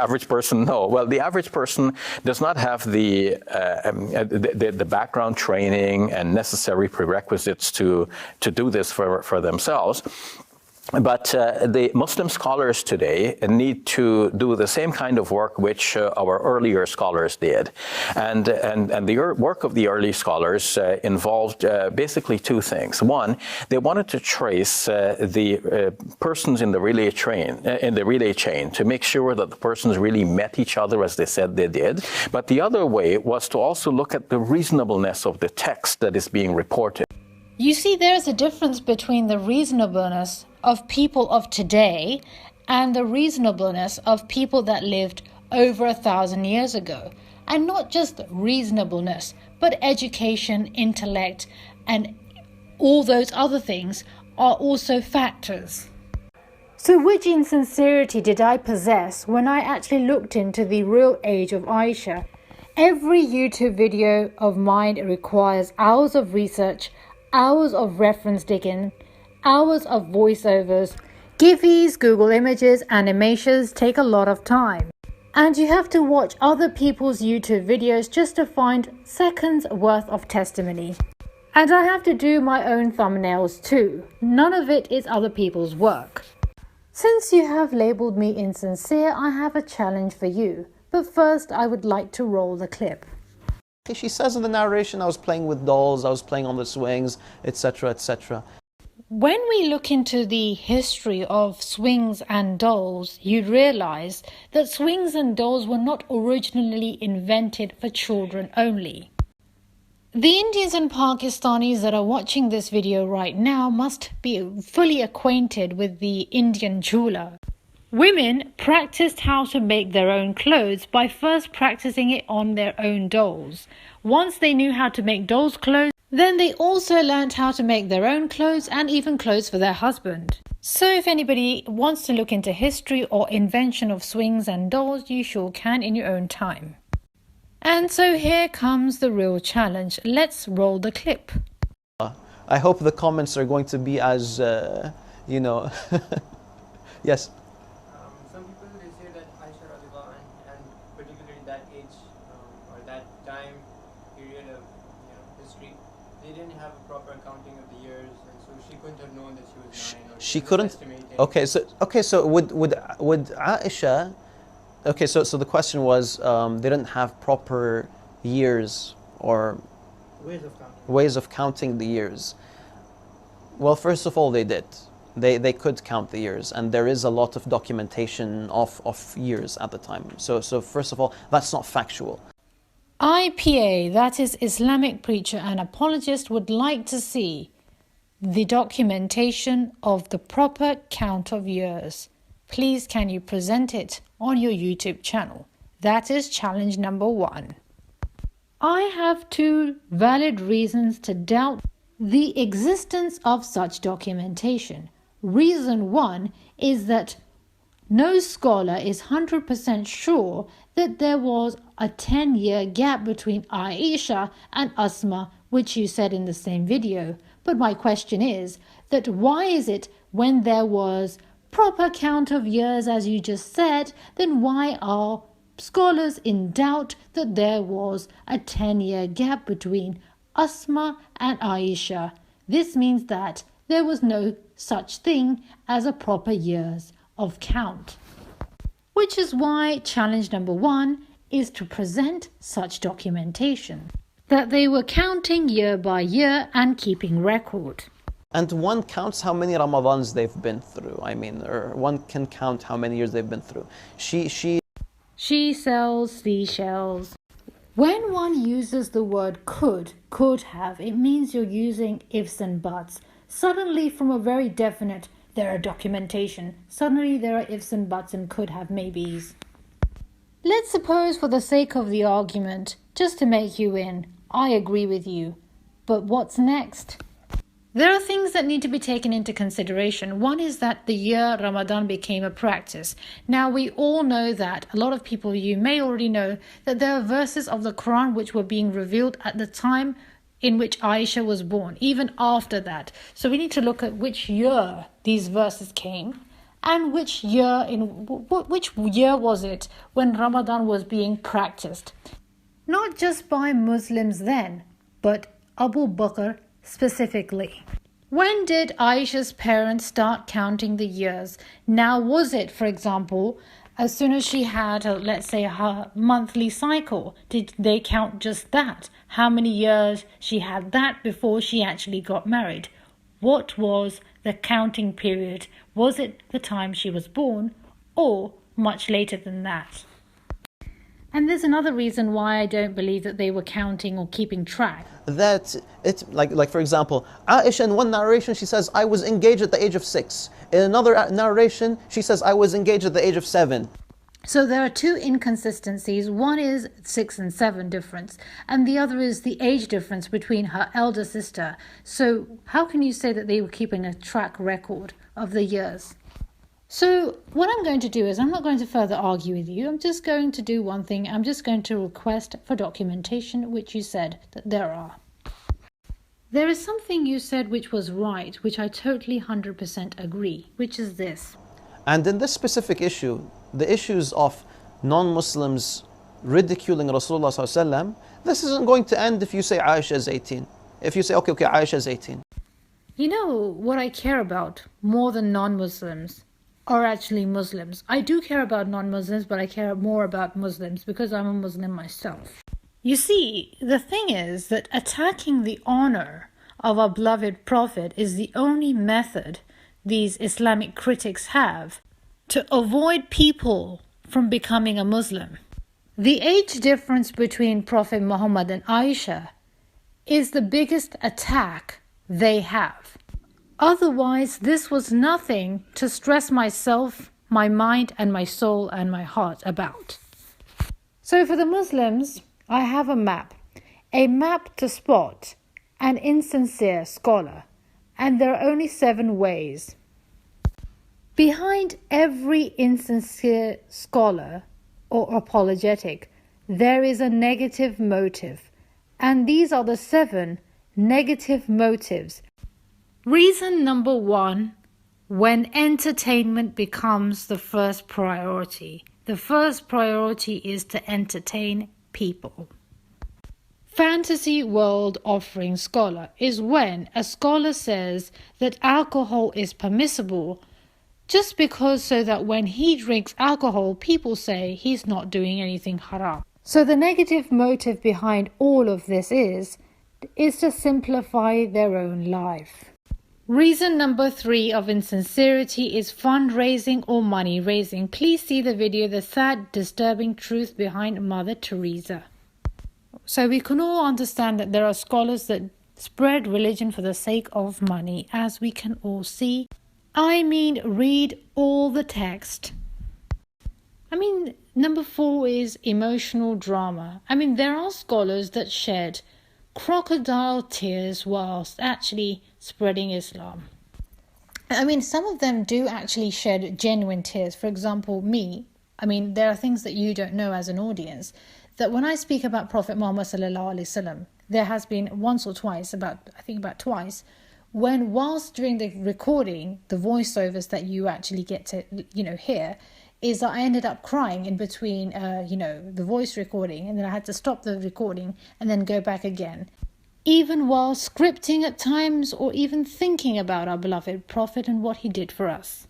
Speaker 10: average person know? Well, the average person does not have the background training and necessary prerequisites to do this for themselves. But the Muslim scholars today need to do the same kind of work which our earlier scholars did. And the work of the early scholars involved basically 2 things. One, they wanted to trace the persons in the relay chain to make sure that the persons really met each other as they said they did. But the other way was to also look at the reasonableness of the text that is being reported.
Speaker 1: You see, there's a difference between the reasonableness of people of today and the reasonableness of people that lived over 1,000 years ago. And not just reasonableness, but education, intellect, and all those other things are also factors. So which insincerity did I possess when I actually looked into the real age of Aisha? Every YouTube video of mine requires hours of research, hours of reference digging, hours of voiceovers. Giphies, Google images, animations take a lot of time. And you have to watch other people's YouTube videos just to find seconds worth of testimony. And I have to do my own thumbnails too. None of it is other people's work. Since you have labelled me insincere, I have a challenge for you. But first I would like to roll the clip.
Speaker 12: She says in the narration, I was playing with dolls, I was playing on the swings, etc., etc.
Speaker 1: When we look into the history of swings and dolls, you realize that swings and dolls were not originally invented for children only. The Indians and Pakistanis that are watching this video right now must be fully acquainted with the Indian jhula. Women practiced how to make their own clothes by first practicing it on their own dolls. Once they knew how to make dolls' clothes, then they also learned how to make their own clothes and even clothes for their husband. So if anybody wants to look into history or invention of swings and dolls, you sure can in your own time. And so here comes the real challenge. Let's roll the clip.
Speaker 12: I hope the comments are going to be as, yes.
Speaker 13: Some people they say that Aisha radiallahu anha, and particularly that age or that time period of history, they didn't have a proper accounting of the years, and so she couldn't have known that she was 9. Or
Speaker 12: She couldn't. Okay, so would Aisha? Okay, so the question was they didn't have proper years or ways of counting the years. Well, first of all, they did. They could count the years, and there is a lot of documentation of years at the time. So first of all, that's not factual.
Speaker 1: IPA, that is Islamic preacher and apologist, would like to see the documentation of the proper count of years. Please can you present it on your YouTube channel? That is challenge number 1. I have 2 valid reasons to doubt the existence of such documentation. Reason 1 is that no scholar is 100% sure that there was a 10-year gap between Aisha and Asma, which you said in the same video. But my question is that why is it when there was proper count of years, as you just said, then why are scholars in doubt that there was a 10-year gap between Asma and Aisha? This means that there was no such thing as a proper years of count. Which is why challenge number 1 is to present such documentation, that they were counting year by year and keeping record.
Speaker 12: And one counts how many Ramadans they've been through. Or one can count how many years they've been through.
Speaker 1: She sells seashells. When one uses the word could have, it means you're using ifs and buts. Suddenly from a very definite, there are documentation. Suddenly there are ifs and buts and could have maybes. Let's suppose for the sake of the argument, just to make you in, I agree with you. But what's next? There are things that need to be taken into consideration. One is that the year Ramadan became a practice. Now we all know that, a lot of people, you may already know, that there are verses of the Quran which were being revealed at the time in which Aisha was born, even after that. So we need to look at which year these verses came and which year was it when Ramadan was being practiced. Not just by Muslims then, but Abu Bakr specifically. When did Aisha's parents start counting the years? Now, was it, for example, as soon as she had, let's say, her monthly cycle? Did they count just that? How many years she had that before she actually got married? What was the counting period? Was it the time she was born or much later than that? And there's another reason why I don't believe that they were counting or keeping track.
Speaker 12: That it's like for example, Aisha in one narration she says I was engaged at the age of 6. In another narration she says I was engaged at the age of 7.
Speaker 1: So there are 2 inconsistencies. One is 6 and 7 difference, and the other is the age difference between her elder sister. So how can you say that they were keeping a track record of the years? So what I'm going to do is I'm not going to further argue with you. I'm just going to do one thing. I'm just going to request for documentation, which you said that there are. There is something you said which was right, which I totally 100% agree, which is this.
Speaker 12: And in this specific issue, the issues of non-Muslims ridiculing Rasulullah ﷺ, this isn't going to end if you say Aisha is 18. If you say, okay, Aisha is 18.
Speaker 1: You know what I care about more than non-Muslims? Or actually Muslims. I do care about non-Muslims, but I care more about Muslims because I'm a Muslim myself. You see, the thing is that attacking the honor of our beloved Prophet is the only method these Islamic critics have to avoid people from becoming a Muslim. The age difference between Prophet Muhammad and Aisha is the biggest attack they have. Otherwise, this was nothing to stress myself, my mind, and my soul and my heart about. So for the Muslims, I have a map to spot an insincere scholar, and there are only 7 ways. Behind every insincere scholar or apologetic, there is a negative motive, and these are the 7 negative motives. Reason number 1, when entertainment becomes the first priority. The first priority is to entertain people. Fantasy world offering scholar is when a scholar says that alcohol is permissible just because so that when he drinks alcohol, people say he's not doing anything haram. So the negative motive behind all of this is to simplify their own life. Reason number 3 of insincerity is fundraising or money raising. Please see the video, The Sad, Disturbing Truth Behind Mother Teresa. So we can all understand that there are scholars that spread religion for the sake of money, as we can all see. I mean, read all the text. Number 4 is emotional drama. There are scholars that shed crocodile tears whilst actually spreading Islam. Some of them do actually shed genuine tears. For example, me. There are things that you don't know as an audience, that when I speak about Prophet Muhammad sallallahu alaihi wasallam, there has been once or twice, about twice, when whilst during the recording, the voiceovers that you actually get to, hear, is that I ended up crying in between, the voice recording, and then I had to stop the recording and then go back again. Even while scripting at times, or even thinking about our beloved Prophet and what he did for us.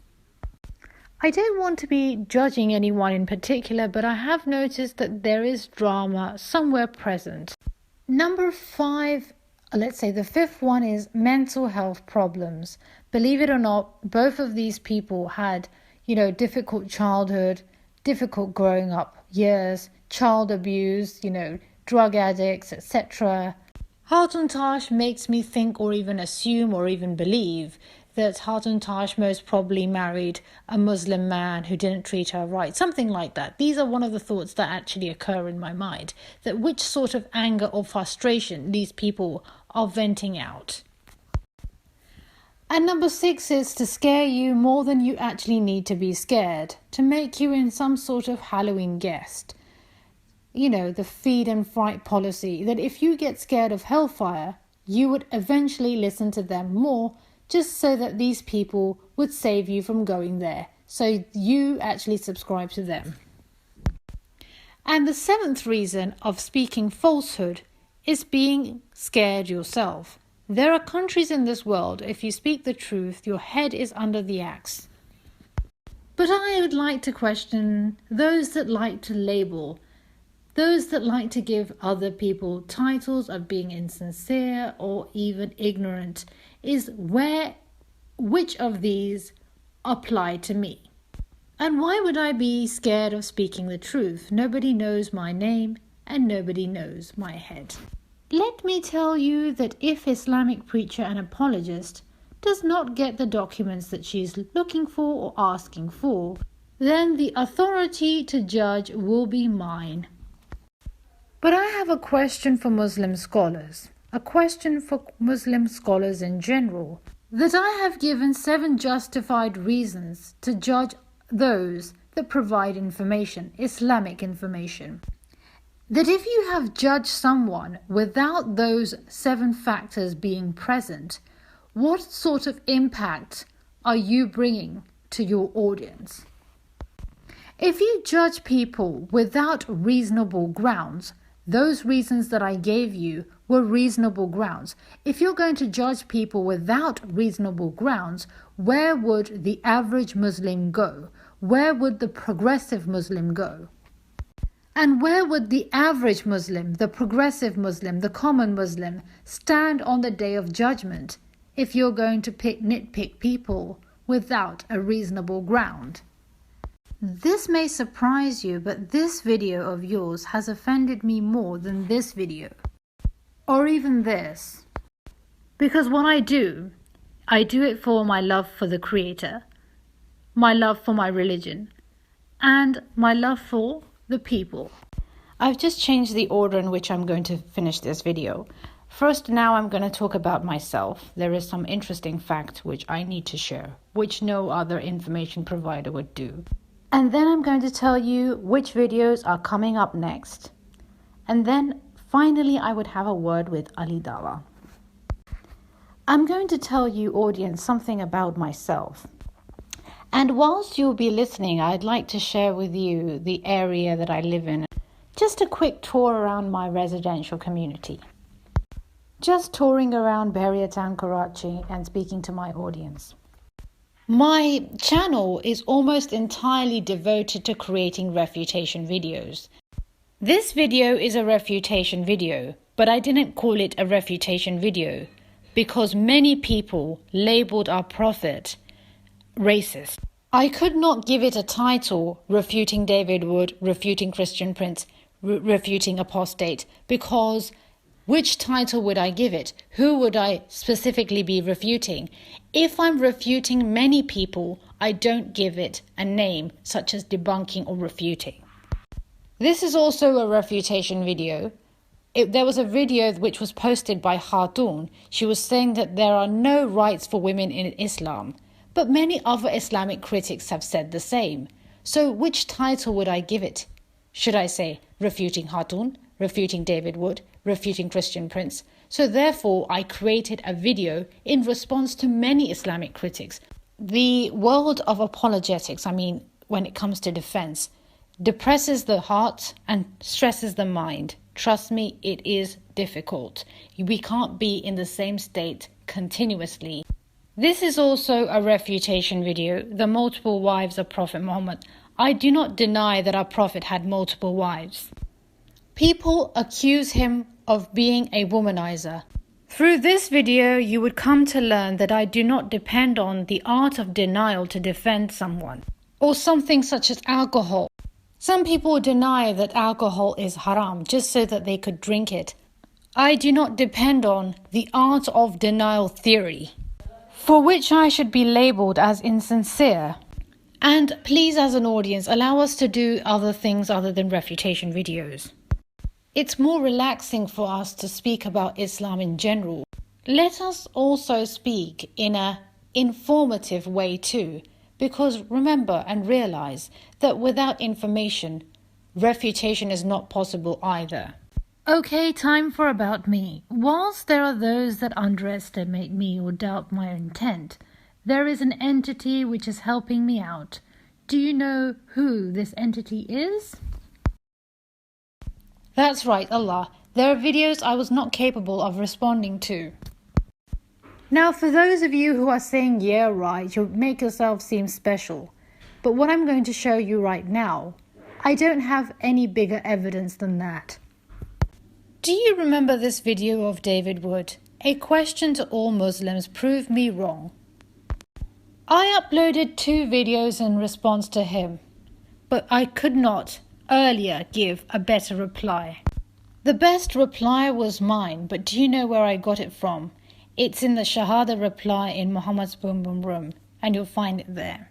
Speaker 1: I don't want to be judging anyone in particular, but I have noticed that there is drama somewhere present. Number 5, let's say the 5th one, is mental health problems. Believe it or not, both of these people had, difficult childhood, difficult growing up years, child abuse, drug addicts, etc. Hatun Tash makes me think, or even assume, or even believe that Hatun Tash most probably married a Muslim man who didn't treat her right, something like that. These are one of the thoughts that actually occur in my mind, that which sort of anger or frustration these people are venting out. And number 6 is to scare you more than you actually need to be scared, to make you in some sort of Halloween guest. The feed and fright policy, that if you get scared of hellfire, you would eventually listen to them more, just so that these people would save you from going there. So you actually subscribe to them. And the 7th reason of speaking falsehood is being scared yourself. There are countries in this world, if you speak the truth, your head is under the axe. But I would like to question those that like to label, those that like to give other people titles of being insincere or even ignorant, is which of these apply to me? And why would I be scared of speaking the truth? Nobody knows my name and nobody knows my head. Let me tell you that if Islamic preacher and apologist does not get the documents that she's looking for or asking for, then the authority to judge will be mine. But I have a question for Muslim scholars, a question for Muslim scholars in general, that I have given 7 justified reasons to judge those that provide information, Islamic information. That if you have judged someone without those 7 factors being present, what sort of impact are you bringing to your audience? If you judge people without reasonable grounds, those reasons that I gave you were reasonable grounds. If you're going to judge people without reasonable grounds, where would the average Muslim go? Where would the progressive Muslim go? And where would the average Muslim, the progressive Muslim, the common Muslim stand on the day of judgment if you're going to nitpick people without a reasonable ground? This may surprise you, but this video of yours has offended me more than this video. Or even this. Because what I do it for my love for the Creator, my love for my religion, and my love for the people. I've just changed the order in which I'm going to finish this video. First, now I'm going to talk about myself. There is some interesting fact which I need to share, which no other information provider would do. And then I'm going to tell you which videos are coming up next. And then finally I would have a word with Ali Dawah. I'm going to tell you, audience, something about myself. And whilst you'll be listening, I'd like to share with you the area that I live in. Just a quick tour around my residential community. Just touring around Bahria Town, Karachi, and speaking to my audience. My channel is almost entirely devoted to creating refutation videos. This video is a refutation video, but I didn't call it a refutation video because many people labeled our Prophet racist. I could not give it a title, Refuting David Wood, Refuting Christian Prince, Refuting Apostate, because which title would I give it? Who would I specifically be refuting? If I'm refuting many people, I don't give it a name such as debunking or refuting. This is also a refutation video. There was a video which was posted by Khatun. She was saying that there are no rights for women in Islam. But many other Islamic critics have said the same. So which title would I give it? Should I say Refuting Khatun, Refuting David Wood, Refuting Christian Prince? So therefore I created a video in response to many Islamic critics. The world of apologetics, when it comes to defense, depresses the heart and stresses the mind. Trust me, it is difficult. We can't be in the same state continuously. This is also a refutation video, the multiple wives of Prophet Muhammad. I do not deny that our Prophet had multiple wives. People accuse him of being a womanizer. Through this video, you would come to learn that I do not depend on the art of denial to defend someone, or something such as alcohol. Some people deny that alcohol is haram just so that they could drink it. I do not depend on the art of denial theory, for which I should be labelled as insincere. And please, as an audience, allow us to do other things other than refutation videos. It's more relaxing for us to speak about Islam in general. Let us also speak in an informative way too. Because remember and realize that without information, refutation is not possible either. Okay, time for about me. Whilst there are those that underestimate me or doubt my intent, there is an entity which is helping me out. Do you know who this entity is? That's right, Allah. There are videos I was not capable of responding to. Now, for those of you who are saying, yeah, right, you make yourself seem special. But what I'm going to show you right now, I don't have any bigger evidence than that. Do you remember this video of David Wood? A question to all Muslims, prove me wrong. I uploaded 2 videos in response to him, but I could not earlier give a better reply. The best reply was mine, but do you know where I got it from? It's in the Shahada reply in Muhammad's Boom Boom Room, and you'll find it there.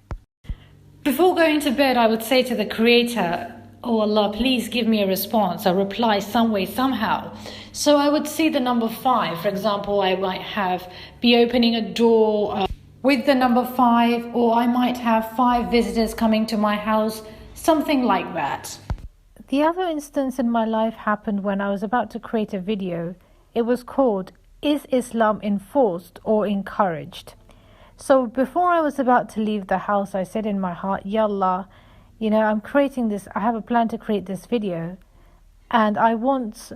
Speaker 1: Before going to bed, I would say to the Creator, oh Allah, please give me a response, a reply some way, somehow. So I would see the number 5. For example, I might be opening a door with the number 5, or I might have 5 visitors coming to my house, something like that. The other instance in my life happened when I was about to create a video. It was called, Is Islam Enforced or Encouraged? So before I was about to leave the house, I said in my heart, Ya Allah, I'm creating this, I have a plan to create this video, and I want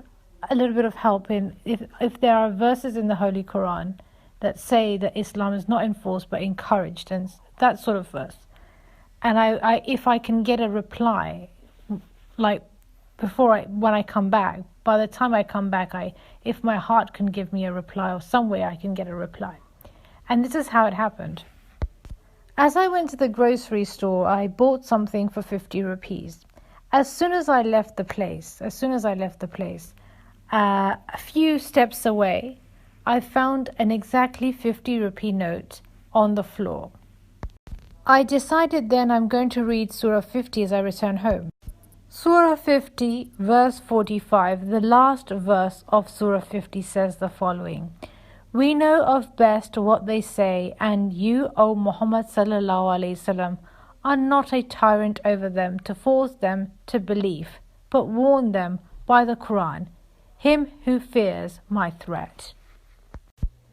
Speaker 1: a little bit of help in if there are verses in the Holy Quran that say that Islam is not enforced but encouraged, and that sort of verse. And if I can get a reply, like when I come back. By the time I come back, if my heart can give me a reply, or some way I can get a reply. And this is how it happened. As I went to the grocery store, I bought something for 50 rupees. As soon as I left the place, a few steps away, I found an exactly 50 rupee note on the floor. I decided then I'm going to read Surah 50 as I return home. Surah 50, verse 45, the last verse of Surah 50 says the following. We know of best what they say, and you, O Muhammad sallallahu alaihi wasallam, are not a tyrant over them to force them to believe, but warn them by the Quran, him who fears my threat.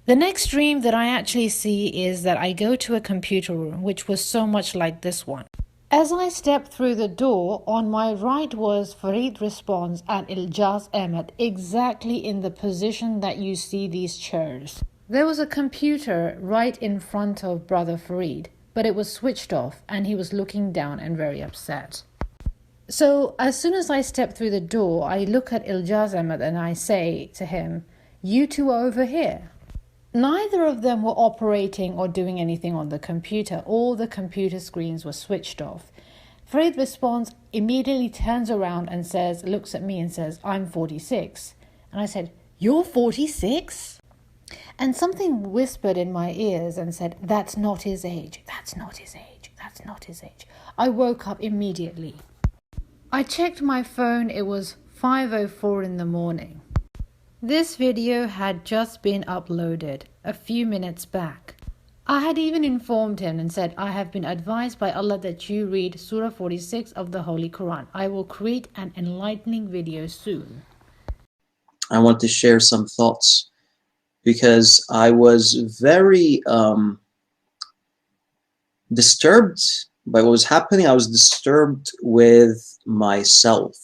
Speaker 1: The next dream that I actually see is that I go to a computer room, which was so much like this one. As I stepped through the door, on my right was Farid Responds and Iljaz Ahmed, exactly in the position that you see these chairs. There was a computer right in front of Brother Farid, but it was switched off and he was looking down and very upset. So as soon as I step through the door, I look at Iljaz Ahmed and I say to him, you two are over here. Neither of them were operating or doing anything on the computer. All the computer screens were switched off. Farid Responds immediately turns around and looks at me and says, I'm 46. And I said, you're 46? And something whispered in my ears and said, that's not his age. That's not his age. That's not his age. I woke up immediately. I checked my phone. It was 5:04 in the morning. This video had just been uploaded a few minutes back. I had even informed him and said, I have been advised by Allah that you read Surah 46 of the Holy Quran. I will create an enlightening video soon.
Speaker 8: I want to share some thoughts because I was very disturbed by what was happening. I was disturbed with myself.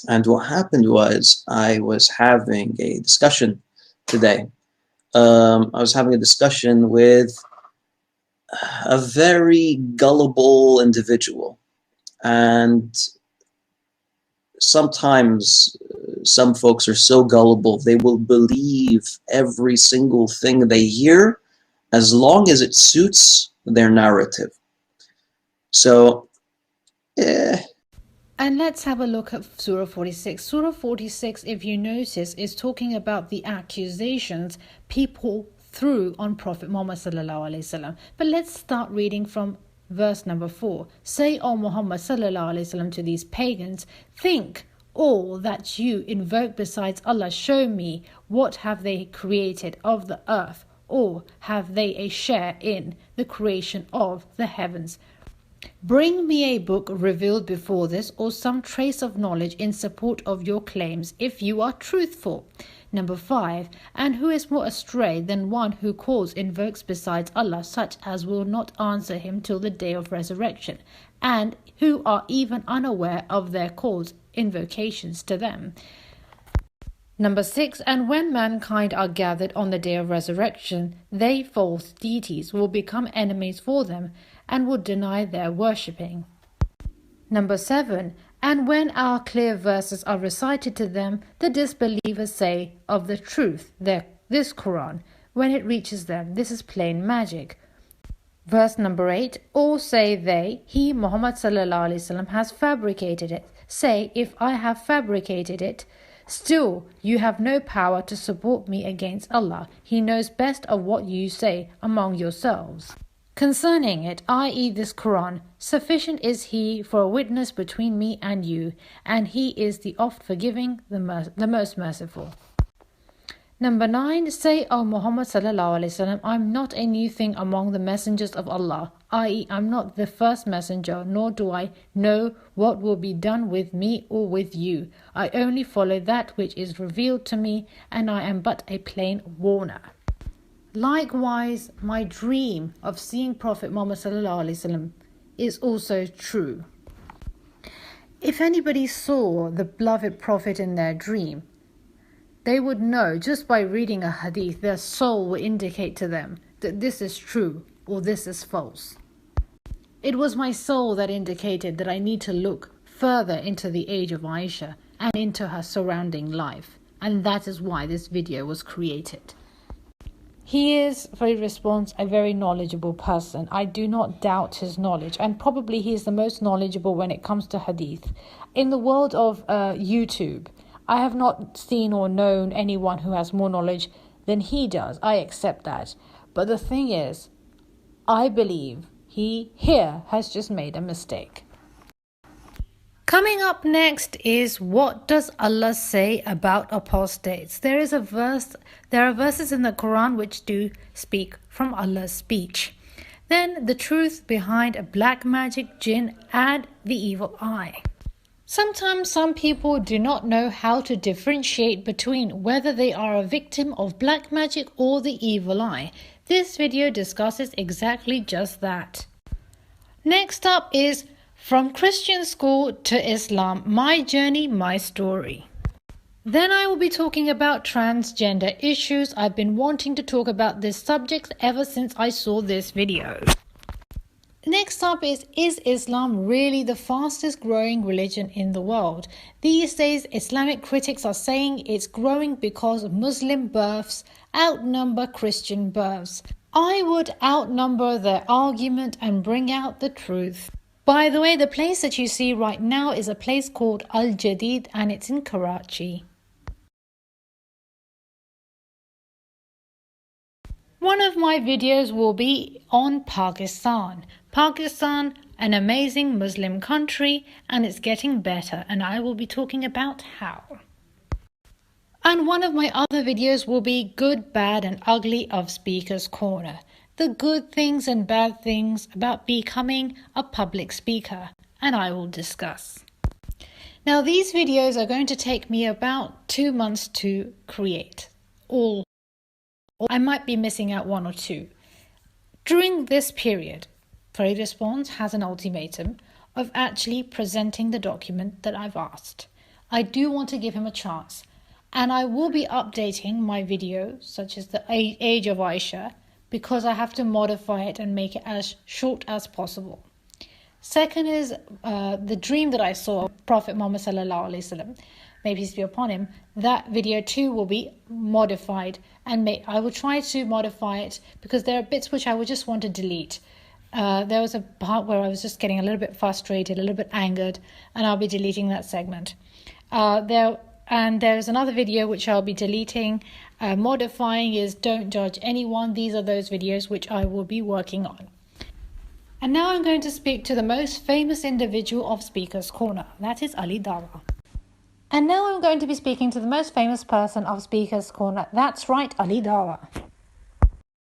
Speaker 8: And what happened was I was having a discussion today. I was having a discussion with a very gullible individual. And sometimes some folks are so gullible, they will believe every single thing they hear as long as it suits their narrative. So,
Speaker 1: And let's have a look at Surah 46. Surah 46, if you notice, is talking about the accusations people threw on Prophet Muhammad sallallahu alaihi wasallam. But let's start reading from verse number 4. Say, O Muhammad sallallahu alaihi wasallam, to these pagans, think all that you invoke besides Allah. Show me, what have they created of the earth, or have they a share in the creation of the heavens? Bring me a book revealed before this, or some trace of knowledge in support of your claims, if you are truthful. Number 5. And who is more astray than one who invokes besides Allah, such as will not answer him till the day of resurrection, and who are even unaware of their invocations to them. Number 6. And when mankind are gathered on the day of resurrection, they false deities will become enemies for them and would deny their worshipping. Number 7. And when our clear verses are recited to them, the disbelievers say of the truth, this Quran, when it reaches them, this is plain magic. Verse number 8. Or say they, he, Muhammad sallallahu alaihi wasallam, has fabricated it. Say, if I have fabricated it, still you have no power to support me against Allah. He knows best of what you say among yourselves. Concerning it, i.e. this Quran, sufficient is he for a witness between me and you, and he is the oft forgiving, the most merciful. Number 9. Say, O Muhammad sallallahu alaihi wasallam, I'm not a new thing among the messengers of Allah, i.e. I'm not the first messenger, nor do I know what will be done with me or with you. I only follow that which is revealed to me, and I am but a plain warner. Likewise, my dream of seeing Prophet Muhammad sallallahu alaihi wasallam is also true. If anybody saw the beloved Prophet in their dream, they would know just by reading a hadith, their soul will indicate to them that this is true or this is false. It was my soul that indicated that I need to look further into the age of Aisha and into her surrounding life. And that is why this video was created. He is, Farid Responds, a very knowledgeable person. I do not doubt his knowledge, and probably he is the most knowledgeable when it comes to hadith. In the world of YouTube, I have not seen or known anyone who has more knowledge than he does. I accept that. But the thing is, I believe he here has just made a mistake. Coming up next is, what does Allah say about apostates? There are verses in the Quran which do speak from Allah's speech. Then the truth behind black magic, jinn, and the evil eye. Sometimes some people do not know how to differentiate between whether they are a victim of black magic or the evil eye. This video discusses exactly just that. Next up is From Christian School to Islam, My Journey, My Story. Then I will be talking about transgender issues. I've been wanting to talk about this subject ever since I saw this video. Next up is Islam really the fastest growing religion in the world? These days, Islamic critics are saying it's growing because Muslim births outnumber Christian births. I would outnumber their argument and bring out the truth. By the way, the place that you see right now is a place called Al Jadid, and it's in Karachi. One of my videos will be on Pakistan. Pakistan, an amazing Muslim country, and it's getting better, and I will be talking about how. And one of my other videos will be Good, Bad and Ugly of Speaker's Corner. The good things and bad things about becoming a public speaker, and I will discuss. Now these videos are going to take me about 2 months to create. I might be missing out 1 or 2. During this period, Farid Responds has an ultimatum of actually presenting the document that I've asked. I do want to give him a chance, and I will be updating my video, such as the age of Aisha, because I have to modify it and make it as short as possible. Second is the dream that I saw of Prophet Muhammad sallallahu alaihi wasallam, may peace be upon him. That video too will be modified, and I will try to modify it because there are bits which I would just want to delete. There was a part where I was just getting a little bit frustrated, a little bit angered, and I'll be deleting that segment. There's another video which I'll be deleting. Modifying is Don't Judge Anyone. These are those videos which I will be working on. And now I'm going to speak to the most famous individual of Speaker's Corner. That is Ali Dawah. And now I'm going to be speaking to the most famous person of Speaker's Corner. That's right, Ali Dawah.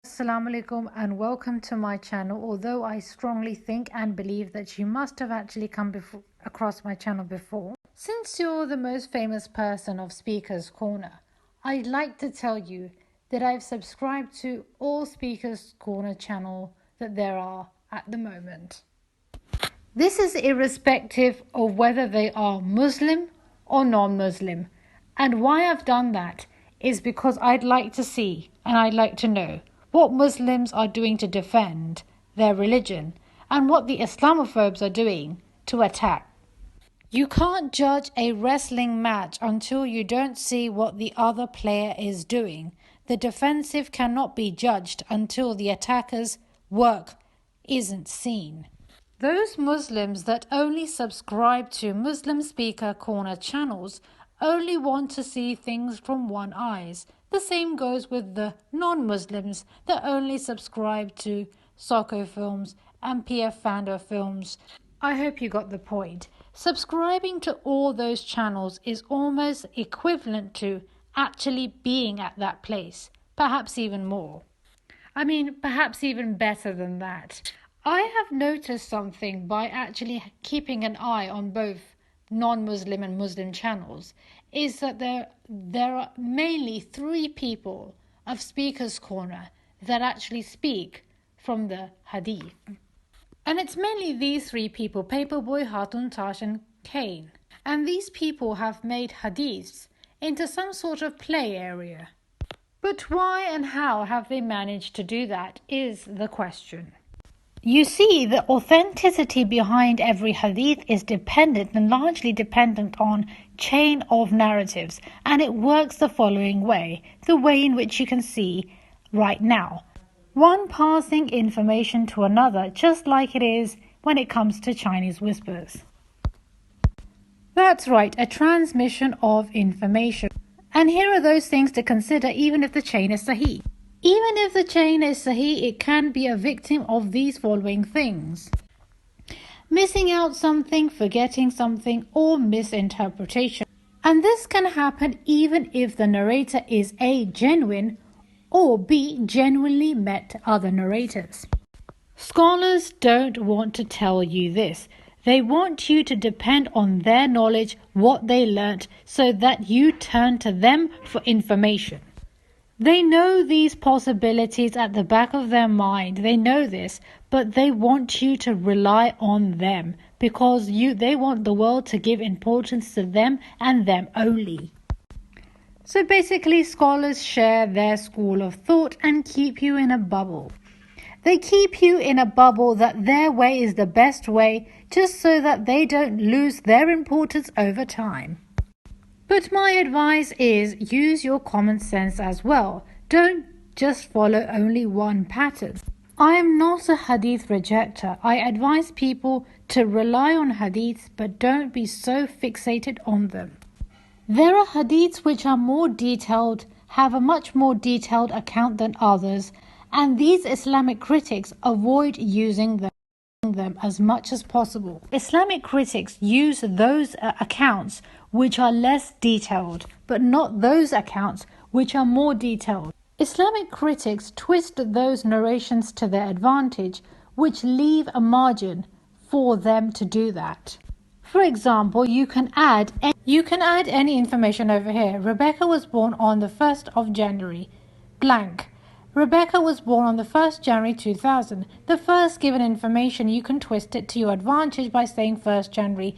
Speaker 1: Assalamu alaikum and welcome to my channel. Although I strongly think and believe that you must have actually come across my channel before. Since you're the most famous person of Speaker's Corner, I'd like to tell you that I've subscribed to all Speaker's Corner channel that there are at the moment. This is irrespective of whether they are Muslim or non-Muslim. And why I've done that is because I'd like to see and I'd like to know what Muslims are doing to defend their religion and what the Islamophobes are doing to attack. You can't judge a wrestling match until you don't see what the other player is doing. The defensive cannot be judged until the attacker's work isn't seen. Those Muslims that only subscribe to Muslim Speaker Corner channels only want to see things from one eyes. The same goes with the non-Muslims that only subscribe to Soccer Films and PF Fando Films. I hope you got the point. Subscribing to all those channels is almost equivalent to actually being at that place, perhaps even more. Perhaps even better than that. I have noticed something by actually keeping an eye on both non-Muslim and Muslim channels, is that there are mainly 3 people of Speaker's Corner that actually speak from the Hadith. And it's mainly these 3 people, Paperboy, Hatun, Tash and Kane. And these people have made Hadiths into some sort of play area. But why and how have they managed to do that is the question. You see, the authenticity behind every hadith is dependent and largely dependent on chain of narratives, and it works the following way, the way in which you can see right now. One passing information to another, just like it is when it comes to Chinese whispers. That's right, a transmission of information. And here are those things to consider even if the chain is sahih. Even if the chain is sahih, it can be a victim of these following things: missing out something, forgetting something, or misinterpretation. And this can happen even if the narrator is A, genuine, or B, genuinely met other narrators. Scholars don't want to tell you this. They want you to depend on their knowledge, what they learnt, so that you turn to them for information. They know these possibilities at the back of their mind. They know this, but they want you to rely on them because they want the world to give importance to them and them only. So basically, scholars share their school of thought and keep you in a bubble. They keep you in a bubble that their way is the best way, just so that they don't lose their importance over time. But my advice is use your common sense as well. Don't just follow only one pattern. I am not a hadith rejecter. I advise people to rely on hadiths, but don't be so fixated on them. There are hadiths which are more detailed, have a much more detailed account than others, and these Islamic critics avoid using them as much as possible. Islamic critics use those accounts which are less detailed, but not those accounts which are more detailed. Islamic critics twist those narrations to their advantage, which leave a margin for them to do that. For example, you can add any information over here. Rebecca was born on the 1st of January, blank. Rebecca was born on the 1st January 2000. The first given information, you can twist it to your advantage by saying 1st January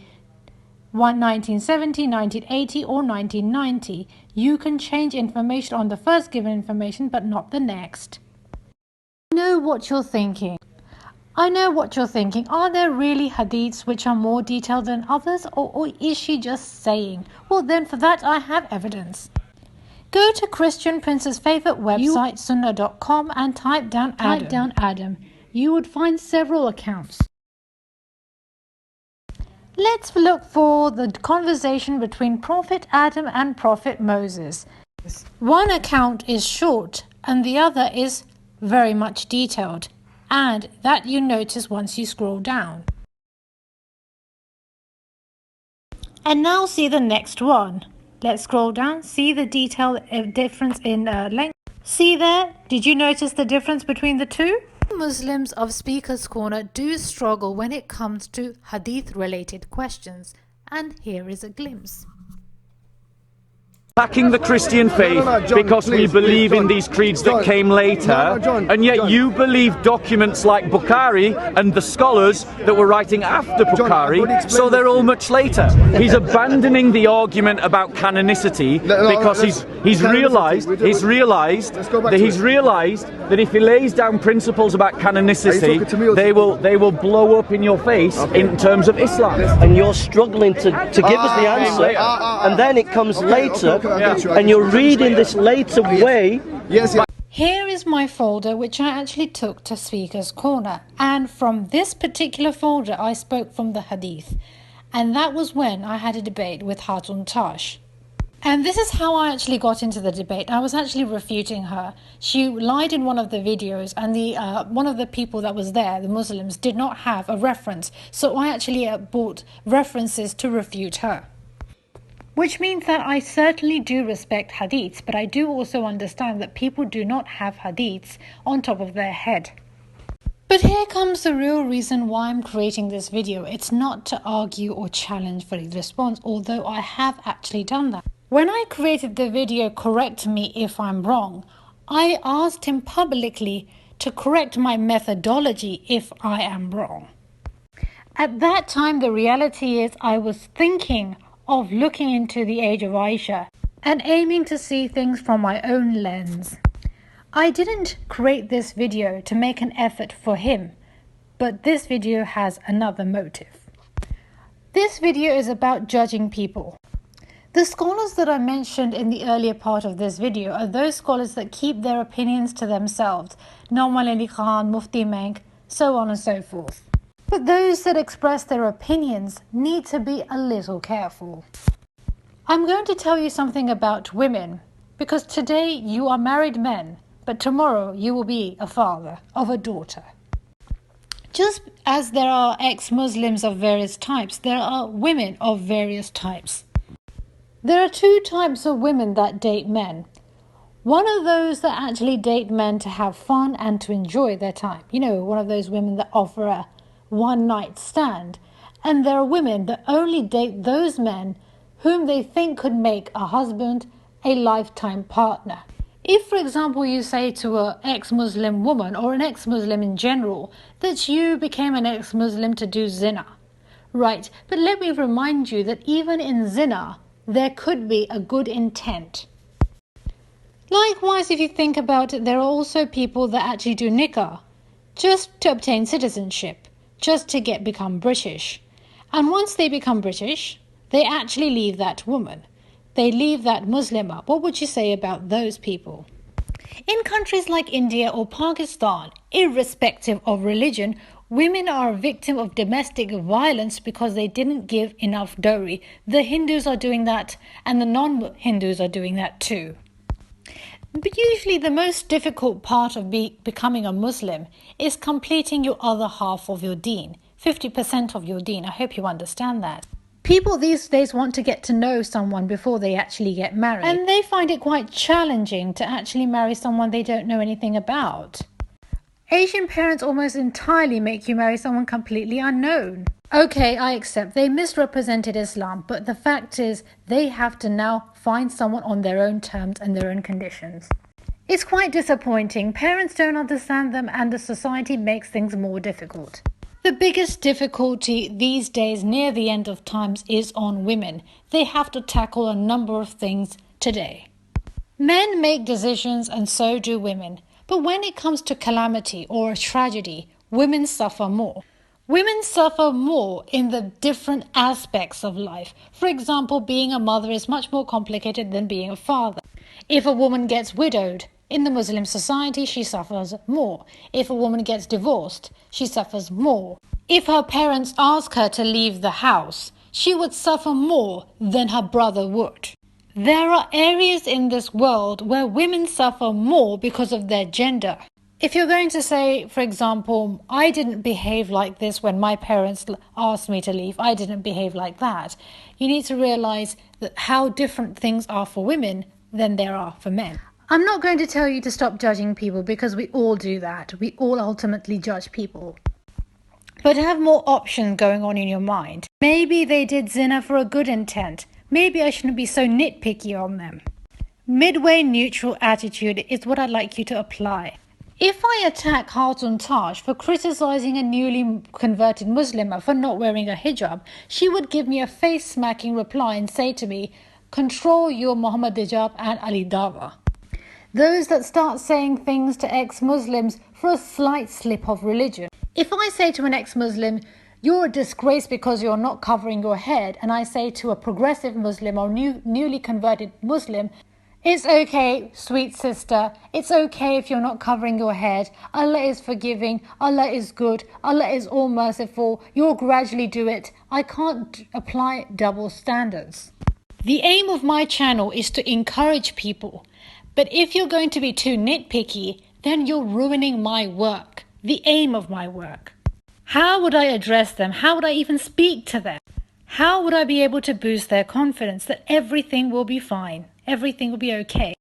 Speaker 1: 1970, 1980 or 1990. You can change information on the first given information but not the next. I know what you're thinking. Are there really hadiths which are more detailed than others, or is she just saying? Well, then for that I have evidence. Go to Christian Prince's favorite website, sunnah.com, and type down Adam. You would find several accounts. Let's look for the conversation between Prophet Adam and Prophet Moses. One account is short and the other is very much detailed, and that you notice once you scroll down. And now see the next one. Let's scroll down. See the detailed difference in length. See there? Did you notice the difference between the two? Muslims of Speaker's Corner do struggle when it comes to hadith-related questions, and here is a glimpse.
Speaker 14: Attacking the Christian faith because we believe in these creeds that came later, and yet you believe documents like Bukhari and the scholars that were writing after Bukhari, so they're all much later. He's abandoning the argument about canonicity because he's realized that if he lays down principles about canonicity, they will blow up in your face in terms of Islam.
Speaker 15: And you're struggling to give us the answer, and then it comes later. And you're reading this later way.
Speaker 1: Here is my folder which I actually took to Speaker's Corner, and from this particular folder I spoke from the hadith, and that was when I had a debate with Hatun Tash. And this is how I actually got into the debate. I was actually refuting her. She lied in one of the videos, and one of the people that was there, the Muslims, did not have a reference, so I actually bought references to refute her. Which means that I certainly do respect hadiths, but I do also understand that people do not have hadiths on top of their head. But here comes the real reason why I'm creating this video. It's not to argue or challenge Farid Responds, although I have actually done that. When I created the video, correct me if I'm wrong, I asked him publicly to correct my methodology if I am wrong. At that time, the reality is I was thinking of looking into the age of Aisha and aiming to see things from my own lens. I didn't create this video to make an effort for him, but this video has another motive. This video is about judging people. The scholars that I mentioned in the earlier part of this video are those scholars that keep their opinions to themselves, Nouman Ali Khan, Mufti Menk, so on and so forth. But those that express their opinions need to be a little careful. I'm going to tell you something about women, because today you are married men, but tomorrow you will be a father of a daughter. Just as there are ex-Muslims of various types, there are women of various types. There are two types of women that date men. One of those that actually date men to have fun and to enjoy their time. You know, one of those women that offer a one-night stand. And there are women that only date those men whom they think could make a husband a lifetime partner. If, for example, you say to an ex-Muslim woman or an ex-Muslim in general that you became an ex-Muslim to do zina, right, but let me remind you that even in zina, there could be a good intent. Likewise, if you think about it, there are also people that actually do nikah just to obtain citizenship, just to become British. And once they become British, they actually leave that woman. They leave that Muslimah. What would you say about those people? In countries like India or Pakistan, irrespective of religion, women are a victim of domestic violence because they didn't give enough dowry. The Hindus are doing that, and the non-Hindus are doing that too. But usually the most difficult part of becoming a Muslim is completing your other half of your deen, 50% of your deen. I hope you understand that. People these days want to get to know someone before they actually get married. And they find it quite challenging to actually marry someone they don't know anything about. Asian parents almost entirely make you marry someone completely unknown. Okay, I accept they misrepresented Islam, but the fact is they have to now find someone on their own terms and their own conditions. It's quite disappointing. Parents don't understand them and the society makes things more difficult. The biggest difficulty these days near the end of times is on women. They have to tackle a number of things today. Men make decisions and so do women. But when it comes to calamity or a tragedy, women suffer more. Women suffer more in the different aspects of life. For example, being a mother is much more complicated than being a father. If a woman gets widowed, in the Muslim society, she suffers more. If a woman gets divorced, she suffers more. If her parents ask her to leave the house, she would suffer more than her brother would. There are areas in this world where women suffer more because of their gender. If you're going to say, for example, I didn't behave like this when my parents asked me to leave, I didn't behave like that, you need to realize that how different things are for women than there are for men. I'm not going to tell you to stop judging people because we all do that. We all ultimately judge people. But have more options going on in your mind. Maybe they did zina for a good intent. Maybe I shouldn't be so nitpicky on them. Midway neutral attitude is what I'd like you to apply. If I attack Hatun Taj for criticizing a newly converted Muslimah for not wearing a hijab, she would give me a face-smacking reply and say to me, control your Muhammad hijab and Ali Dawah. Those that start saying things to ex-Muslims for a slight slip of religion. If I say to an ex-Muslim, you're a disgrace because you're not covering your head, and I say to a progressive Muslim or newly converted Muslim, it's okay, sweet sister, it's okay if you're not covering your head, Allah is forgiving, Allah is good, Allah is all merciful, you'll gradually do it, I can't apply double standards. The aim of my channel is to encourage people, but if you're going to be too nitpicky, then you're ruining my work, the aim of my work. How would I address them? How would I even speak to them? How would I be able to boost their confidence that everything will be fine, everything will be okay?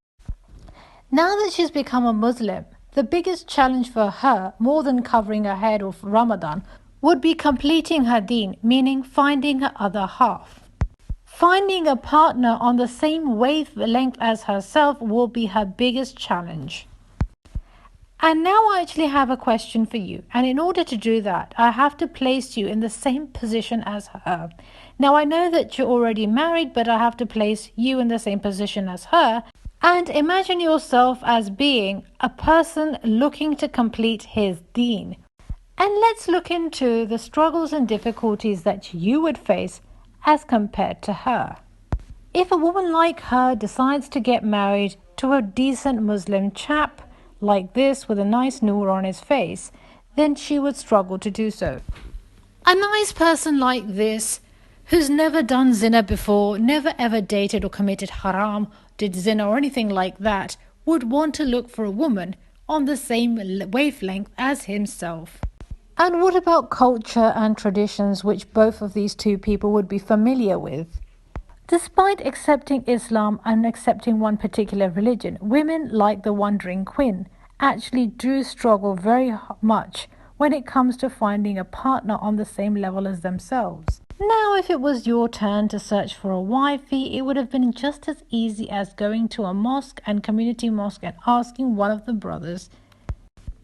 Speaker 1: Now that she's become a Muslim, the biggest challenge for her, more than covering her head of Ramadan, would be completing her deen, meaning finding her other half. Finding a partner on the same wavelength as herself will be her biggest challenge. And now I actually have a question for you, and in order to do that, I have to place you in the same position as her. Now I know that you're already married, but I have to place you in the same position as her, and imagine yourself as being a person looking to complete his deen. And let's look into the struggles and difficulties that you would face as compared to her. If a woman like her decides to get married to a decent Muslim chap like this with a nice noor on his face, then she would struggle to do so. A nice person like this, who's never done zina before, never ever dated or committed haram, did zina or anything like that, would want to look for a woman on the same wavelength as himself. And what about culture and traditions which both of these two people would be familiar with? Despite accepting Islam and accepting one particular religion, women like the Wandering Queen actually do struggle very much when it comes to finding a partner on the same level as themselves. Now, if it was your turn to search for a wifey, it would have been just as easy as going to a mosque and community mosque and asking one of the brothers.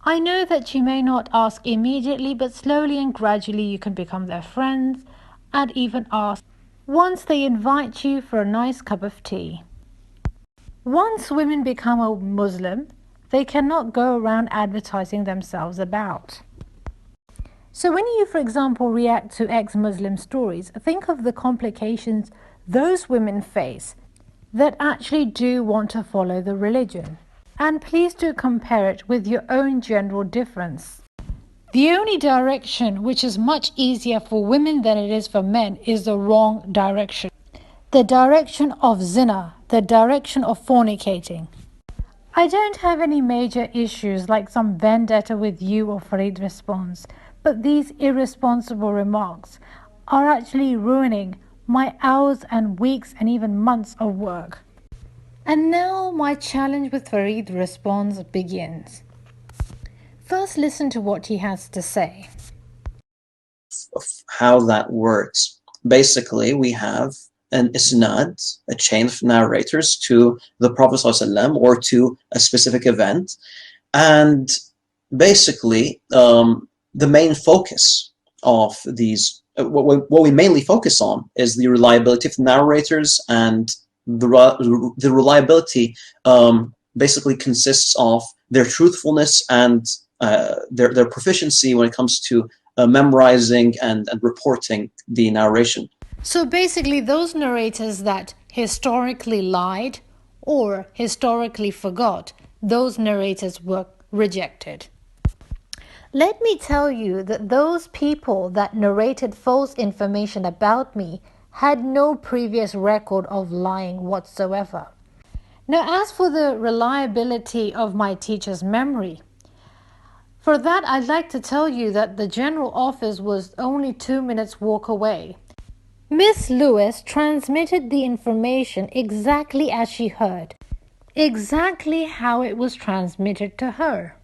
Speaker 1: I know that you may not ask immediately, but slowly and gradually you can become their friends and even ask once they invite you for a nice cup of tea. Once women become a Muslim, they cannot go around advertising themselves about. So when you, for example, react to ex-Muslim stories, think of the complications those women face that actually do want to follow the religion. And please do compare it with your own general difference. The only direction which is much easier for women than it is for men is the wrong direction. The direction of zina, the direction of fornicating. I don't have any major issues like some vendetta with you or Farid Responds, but these irresponsible remarks are actually ruining my hours and weeks and even months of work. And now my challenge with Farid Responds begins. First, listen to what he has to say.
Speaker 8: Of how that works. Basically, we have an isnad, a chain of narrators to the Prophet ﷺ or to a specific event. And basically, the main focus of these, what we mainly focus on is the reliability of the narrators, and the reliability basically consists of their truthfulness and their proficiency when it comes to memorizing and reporting the narration.
Speaker 1: So basically those narrators that historically lied or historically forgot, those narrators were rejected. Let me tell you that those people that narrated false information about me had no previous record of lying whatsoever. Now, as for the reliability of my teacher's memory, for that I'd like to tell you that the general office was only 2 minutes walk away. Miss Lewis transmitted the information exactly as she heard, exactly how it was transmitted to her.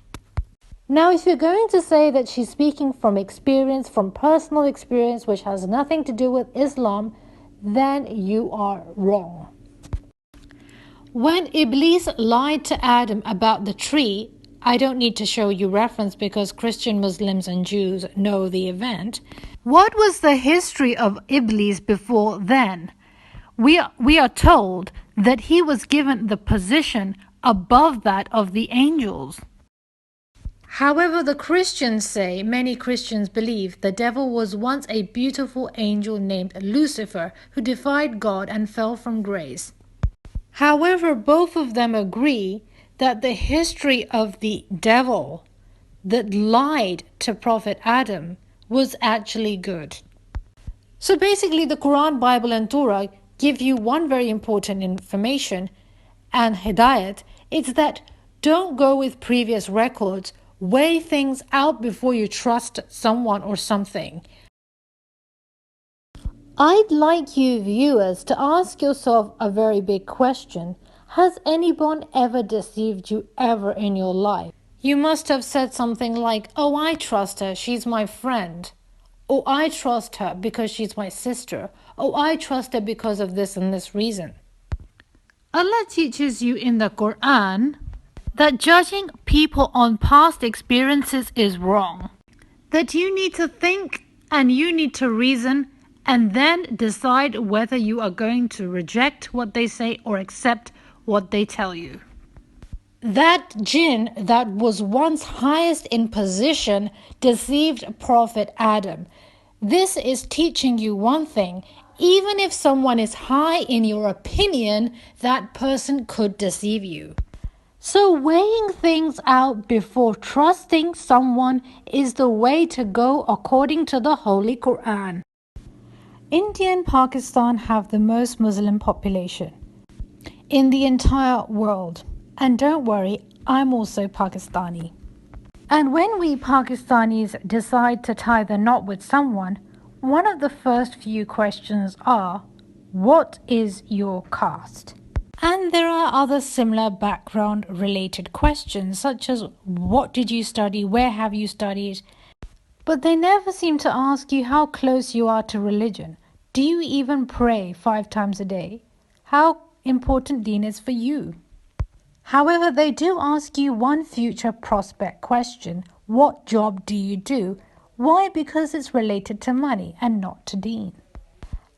Speaker 1: Now, if you're going to say that she's speaking from experience, from personal experience, which has nothing to do with Islam, then you are wrong. When Iblis lied to Adam about the tree, I don't need to show you reference because Christian, Muslims and Jews know the event. What was the history of Iblis before then? We are told that he was given the position above that of the angels. However, the Christians say, many Christians believe, the devil was once a beautiful angel named Lucifer who defied God and fell from grace. However, both of them agree that the history of the devil that lied to Prophet Adam was actually good. So basically the Quran, Bible and Torah give you one very important information and hidayat. It's that don't go with previous records. Weigh things out before you trust someone or something. I'd like you viewers to ask yourself a very big question. Has anyone ever deceived you ever in your life? You must have said something like, oh, I trust her, she's my friend. Oh, I trust her because she's my sister. Oh, I trust her because of this and this reason. Allah teaches you in the Quran that judging people on past experiences is wrong. That you need to think and you need to reason and then decide whether you are going to reject what they say or accept what they tell you. That jinn that was once highest in position deceived Prophet Adam. This is teaching you one thing. Even if someone is high in your opinion, that person could deceive you. So weighing things out before trusting someone is the way to go according to the Holy Quran. India and Pakistan have the most Muslim population in the entire world. And don't worry, I'm also Pakistani. And when we Pakistanis decide to tie the knot with someone, one of the first few questions are, what is your caste? And there are other similar background related questions such as, what did you study? Where have you studied? But they never seem to ask you how close you are to religion. Do you even pray 5 times a day? How important deen is for you? However, they do ask you one future prospect question. What job do you do? Why? Because it's related to money and not to deen.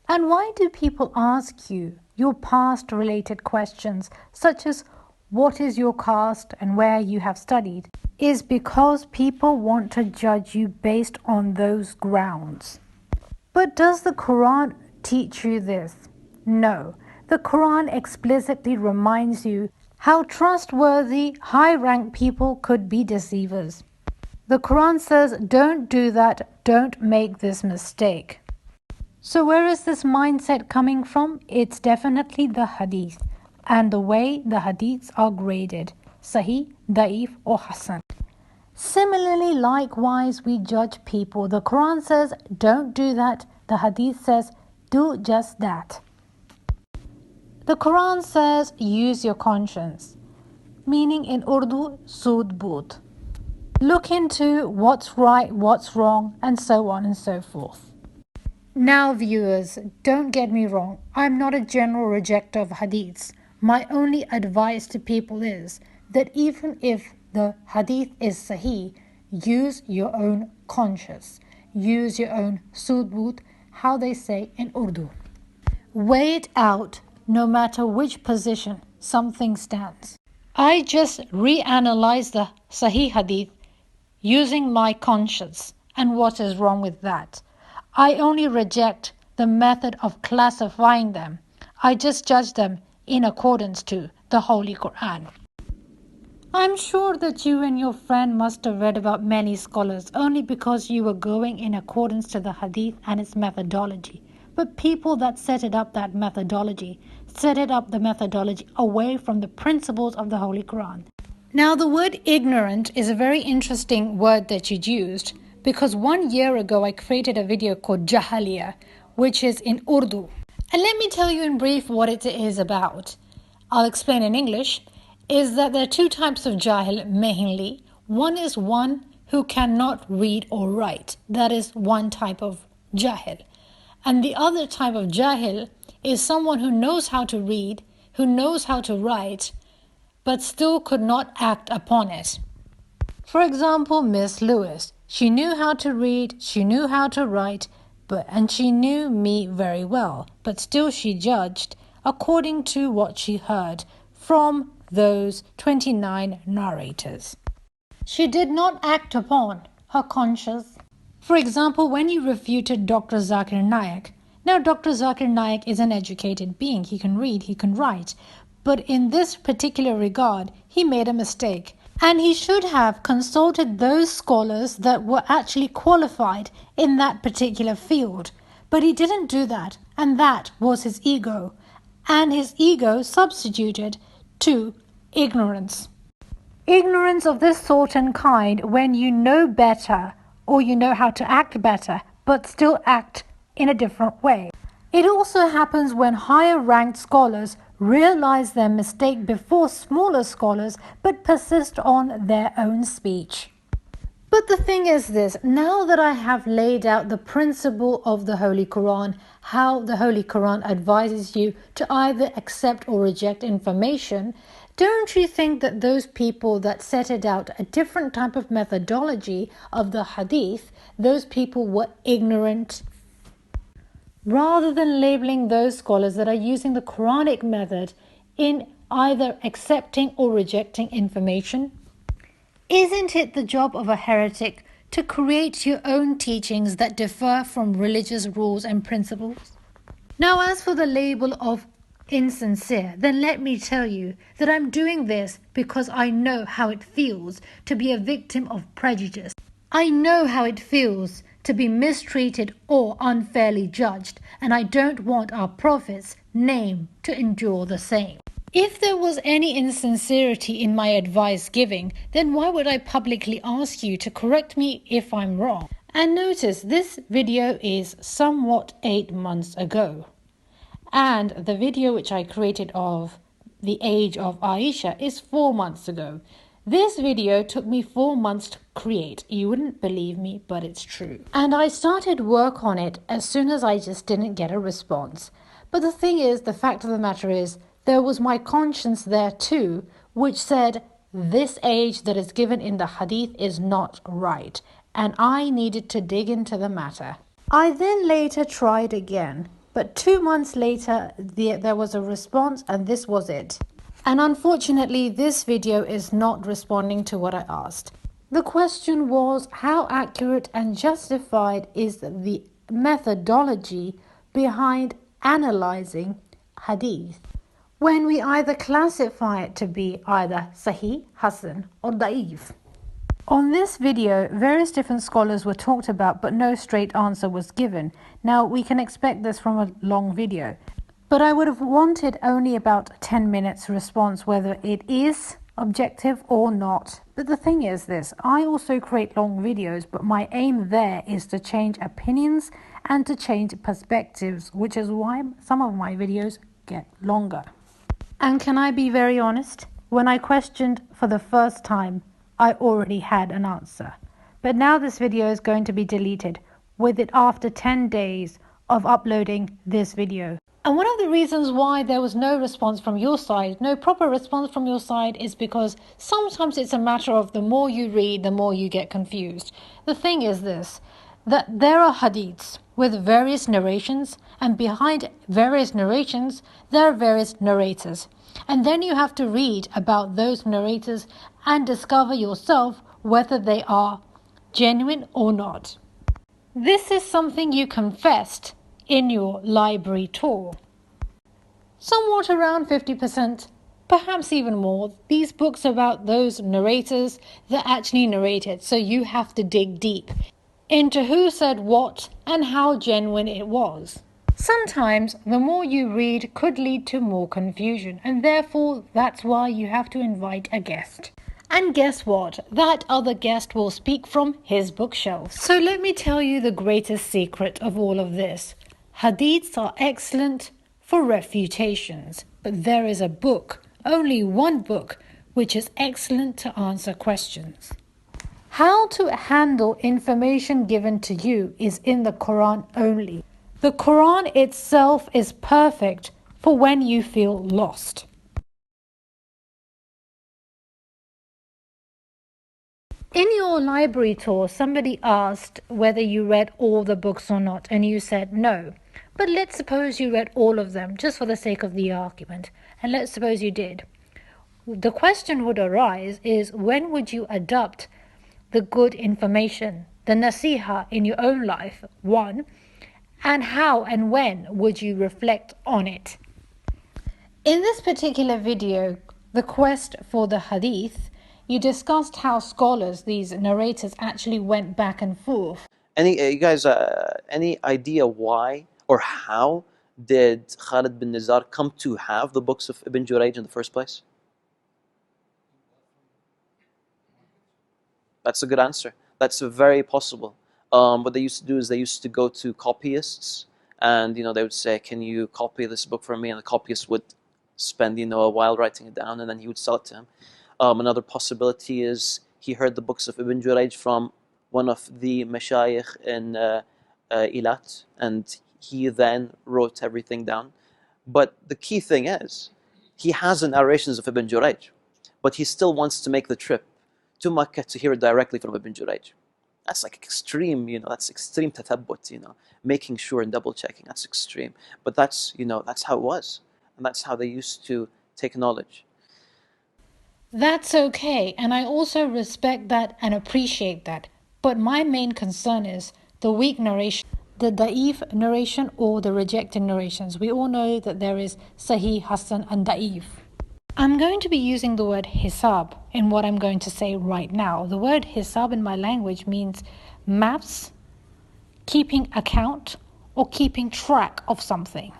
Speaker 1: And why do people ask you your past related questions such as what is your caste and where you have studied? Is because people want to judge you based on those grounds. But does the Quran teach you this? No. The Quran explicitly reminds you how trustworthy, high-ranked people could be deceivers. The Quran says, don't do that, don't make this mistake. So where is this mindset coming from? It's definitely the hadith and the way the hadiths are graded, Sahih, Da'if or Hasan. Similarly, likewise, we judge people. The Quran says, don't do that. The hadith says, do just that. The Quran says, use your conscience, meaning in Urdu, sood bood. Look into what's right, what's wrong, and so on and so forth. Now, viewers, don't get me wrong. I'm not a general rejecter of hadiths. My only advice to people is that even if the hadith is sahih, use your own conscience. Use your own sood bood, how they say in Urdu. Weigh it out. No matter which position something stands. I just reanalyze the Sahih Hadith using my conscience and what is wrong with that. I only reject the method of classifying them. I just judge them in accordance to the Holy Quran. I'm sure that you and your friend must have read about many scholars only because you were going in accordance to the Hadith and its methodology. But people that set it up the methodology away from the principles of the Holy Quran. Now the word ignorant is a very interesting word that you used because 1 year ago I created a video called Jahaliya, which is in Urdu. And let me tell you in brief what it is about. I'll explain in English. Is that there are 2 types of jahil mainly. One is one who cannot read or write. That is one type of jahil. And the other type of jahil is someone who knows how to read, who knows how to write, but still could not act upon it. For example, Miss Lewis. She knew how to read, she knew how to write, and she knew me very well, but still she judged according to what she heard from those 29 narrators. She did not act upon her conscience. For example, when you refuted Dr. Zakir Naik, now Dr. Zakir Naik is an educated being. He can read, he can write. But in this particular regard, he made a mistake. And he should have consulted those scholars that were actually qualified in that particular field. But he didn't do that. And that was his ego. And his ego substituted to ignorance. Ignorance of this sort and kind when you know better or you know how to act better but still act in a different way. It also happens when higher ranked scholars realize their mistake before smaller scholars but persist on their own speech. But the thing is this, now that I have laid out the principle of the Holy Quran, how the Holy Quran advises you to either accept or reject information, don't you think that those people that set it out a different type of methodology of the hadith, those people were ignorant? Rather than labeling those scholars that are using the Quranic method in either accepting or rejecting information? Isn't it the job of a heretic to create your own teachings that differ from religious rules and principles? Now, as for the label of insincere, then let me tell you that I'm doing this because I know how it feels to be a victim of prejudice. I know how it feels to be mistreated or unfairly judged, and I don't want our Prophet's name to endure the same. If there was any insincerity in my advice giving, then why would I publicly ask you to correct me if I'm wrong? And notice this video is somewhat 8 months ago. And the video which I created of the age of Aisha is 4 months ago. This video took me 4 months to create. You wouldn't believe me, but it's true. And I started work on it as soon as I just didn't get a response. But the thing is, the fact of the matter is, there was my conscience there too, which said, this age that is given in the hadith is not right. And I needed to dig into the matter. I then later tried again. But 2 months later, there was a response, and this was it. And unfortunately, this video is not responding to what I asked. The question was, how accurate and justified is the methodology behind analyzing hadith, when we either classify it to be either Sahih, Hasan, or Da'if? On this video, various different scholars were talked about, but no straight answer was given. Now, we can expect this from a long video, but I would have wanted only about 10 minutes response whether it is objective or not. But the thing is this, I also create long videos, but my aim there is to change opinions and to change perspectives, which is why some of my videos get longer. And can I be very honest? When I questioned for the first time, I already had an answer. But now this video is going to be deleted with it after 10 days of uploading this video. And one of the reasons why there was no response from your side, no proper response from your side, is because sometimes it's a matter of the more you read, the more you get confused. The thing is this, that there are hadiths with various narrations, and behind various narrations, there are various narrators. And then you have to read about those narrators and discover yourself whether they are genuine or not. This is something you confessed in your library tour. Somewhat around 50%, perhaps even more, these books about those narrators that actually narrated, so you have to dig deep into who said what and how genuine it was. Sometimes the more you read could lead to more confusion, and therefore that's why you have to invite a guest. And guess what? That other guest will speak from his bookshelf. So let me tell you the greatest secret of all of this. Hadiths are excellent for refutations, but there is a book, only one book, which is excellent to answer questions. How to handle information given to you is in the Quran only. The Quran itself is perfect for when you feel lost. In your library tour, somebody asked whether you read all the books or not, and you said no. But let's suppose you read all of them, just for the sake of the argument, and let's suppose you did. The question would arise is, when would you adopt the good information, the nasiha in your own life, one, and how and when would you reflect on it? In this particular video, the quest for the hadith, you discussed how scholars, these narrators, actually went back and forth.
Speaker 12: You guys, any idea why or how did Khalid bin Nizar come to have the books of Ibn Jurayj in the first place? That's a good answer. That's very possible. What they used to do is they used to go to copyists, and they would say, "Can you copy this book for me?" And the copyist would spend a while writing it down, and then he would sell it to him. Another possibility is he heard the books of Ibn Jurayj from one of the mashayikh in Ilat, and he then wrote everything down. But the key thing is, he has the narrations of Ibn Jurayj, but he still wants to make the trip to Makkah to hear it directly from Ibn Jurayj. That's like extreme, that's extreme tathabbut, making sure and double checking. That's extreme. But that's how it was. And that's how they used to take knowledge.
Speaker 1: That's okay, and I also respect that and appreciate that. But my main concern is the weak narration, the da'if narration or the rejected narrations. We all know that there is Sahih, Hasan and Da'if. I'm going to be using the word hisab in what I'm going to say right now. The word hisab in my language means maths, keeping account, or keeping track of something.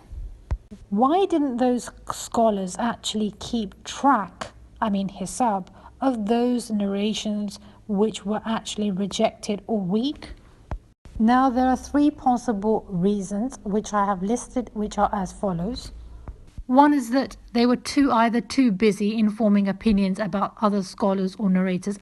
Speaker 1: Why didn't those scholars actually keep track, hisab, of those narrations which were actually rejected or weak? Now there are three possible reasons which I have listed, which are as follows. One is that they were either too busy informing opinions about other scholars or narrators.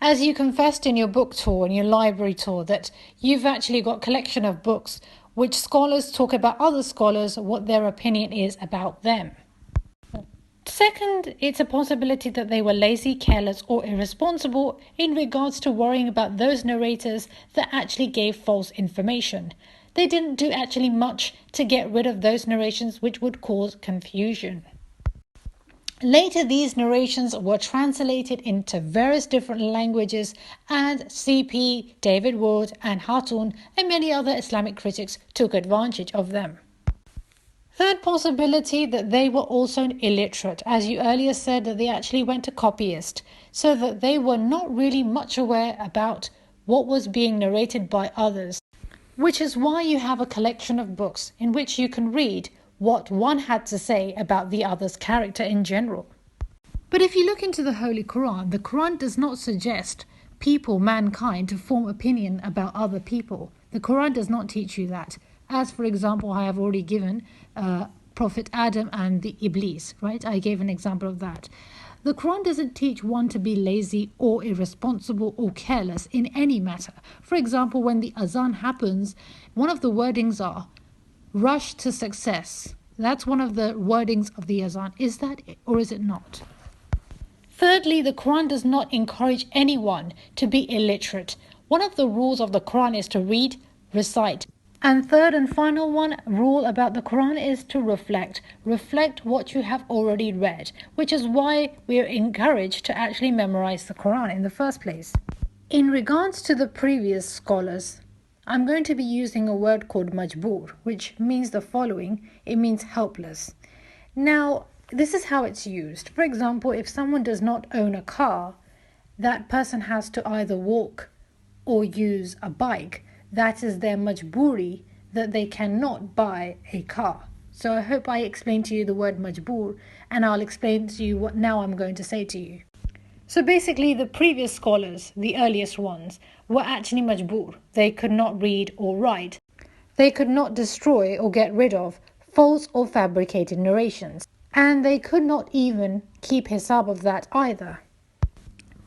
Speaker 1: As you confessed in your book tour, in your library tour, that you've actually got a collection of books which scholars talk about other scholars, what their opinion is about them. Second, it's a possibility that they were lazy, careless, or irresponsible in regards to worrying about those narrators that actually gave false information. They didn't do actually much to get rid of those narrations which would cause confusion. Later, these narrations were translated into various different languages, and CP, David Wood, and Hatun, and many other Islamic critics took advantage of them. Third possibility, that they were also illiterate, as you earlier said that they actually went to copyist, so that they were not really much aware about what was being narrated by others, which is why you have a collection of books in which you can read what one had to say about the other's character in general. But if you look into the Holy Quran, the Quran does not suggest people, mankind, to form opinion about other people. The Quran does not teach you that. As for example, I have already given Prophet Adam and the Iblis, right? I gave an example of that. The Quran doesn't teach one to be lazy or irresponsible or careless in any matter. For example, when the azan happens, one of the wordings are rush to success. That's one of the wordings of the azan. Is that it, or is it not? Thirdly, the Quran does not encourage anyone to be illiterate. One of the rules of the Quran is to read, recite. And third and final one rule about the Quran is to reflect. Reflect what you have already read, which is why we are encouraged to actually memorize the Quran in the first place. In regards to the previous scholars, I'm going to be using a word called majboor, which means the following. It means helpless. Now, this is how it's used. For example, if someone does not own a car, that person has to either walk or use a bike. That is their majboori, that they cannot buy a car. So I hope I explained to you the word majboor, and I'll explain to you what now I'm going to say to you. So basically, the previous scholars, the earliest ones, were actually majboor. They could not read or write. They could not destroy or get rid of false or fabricated narrations. And they could not even keep hisab of that either.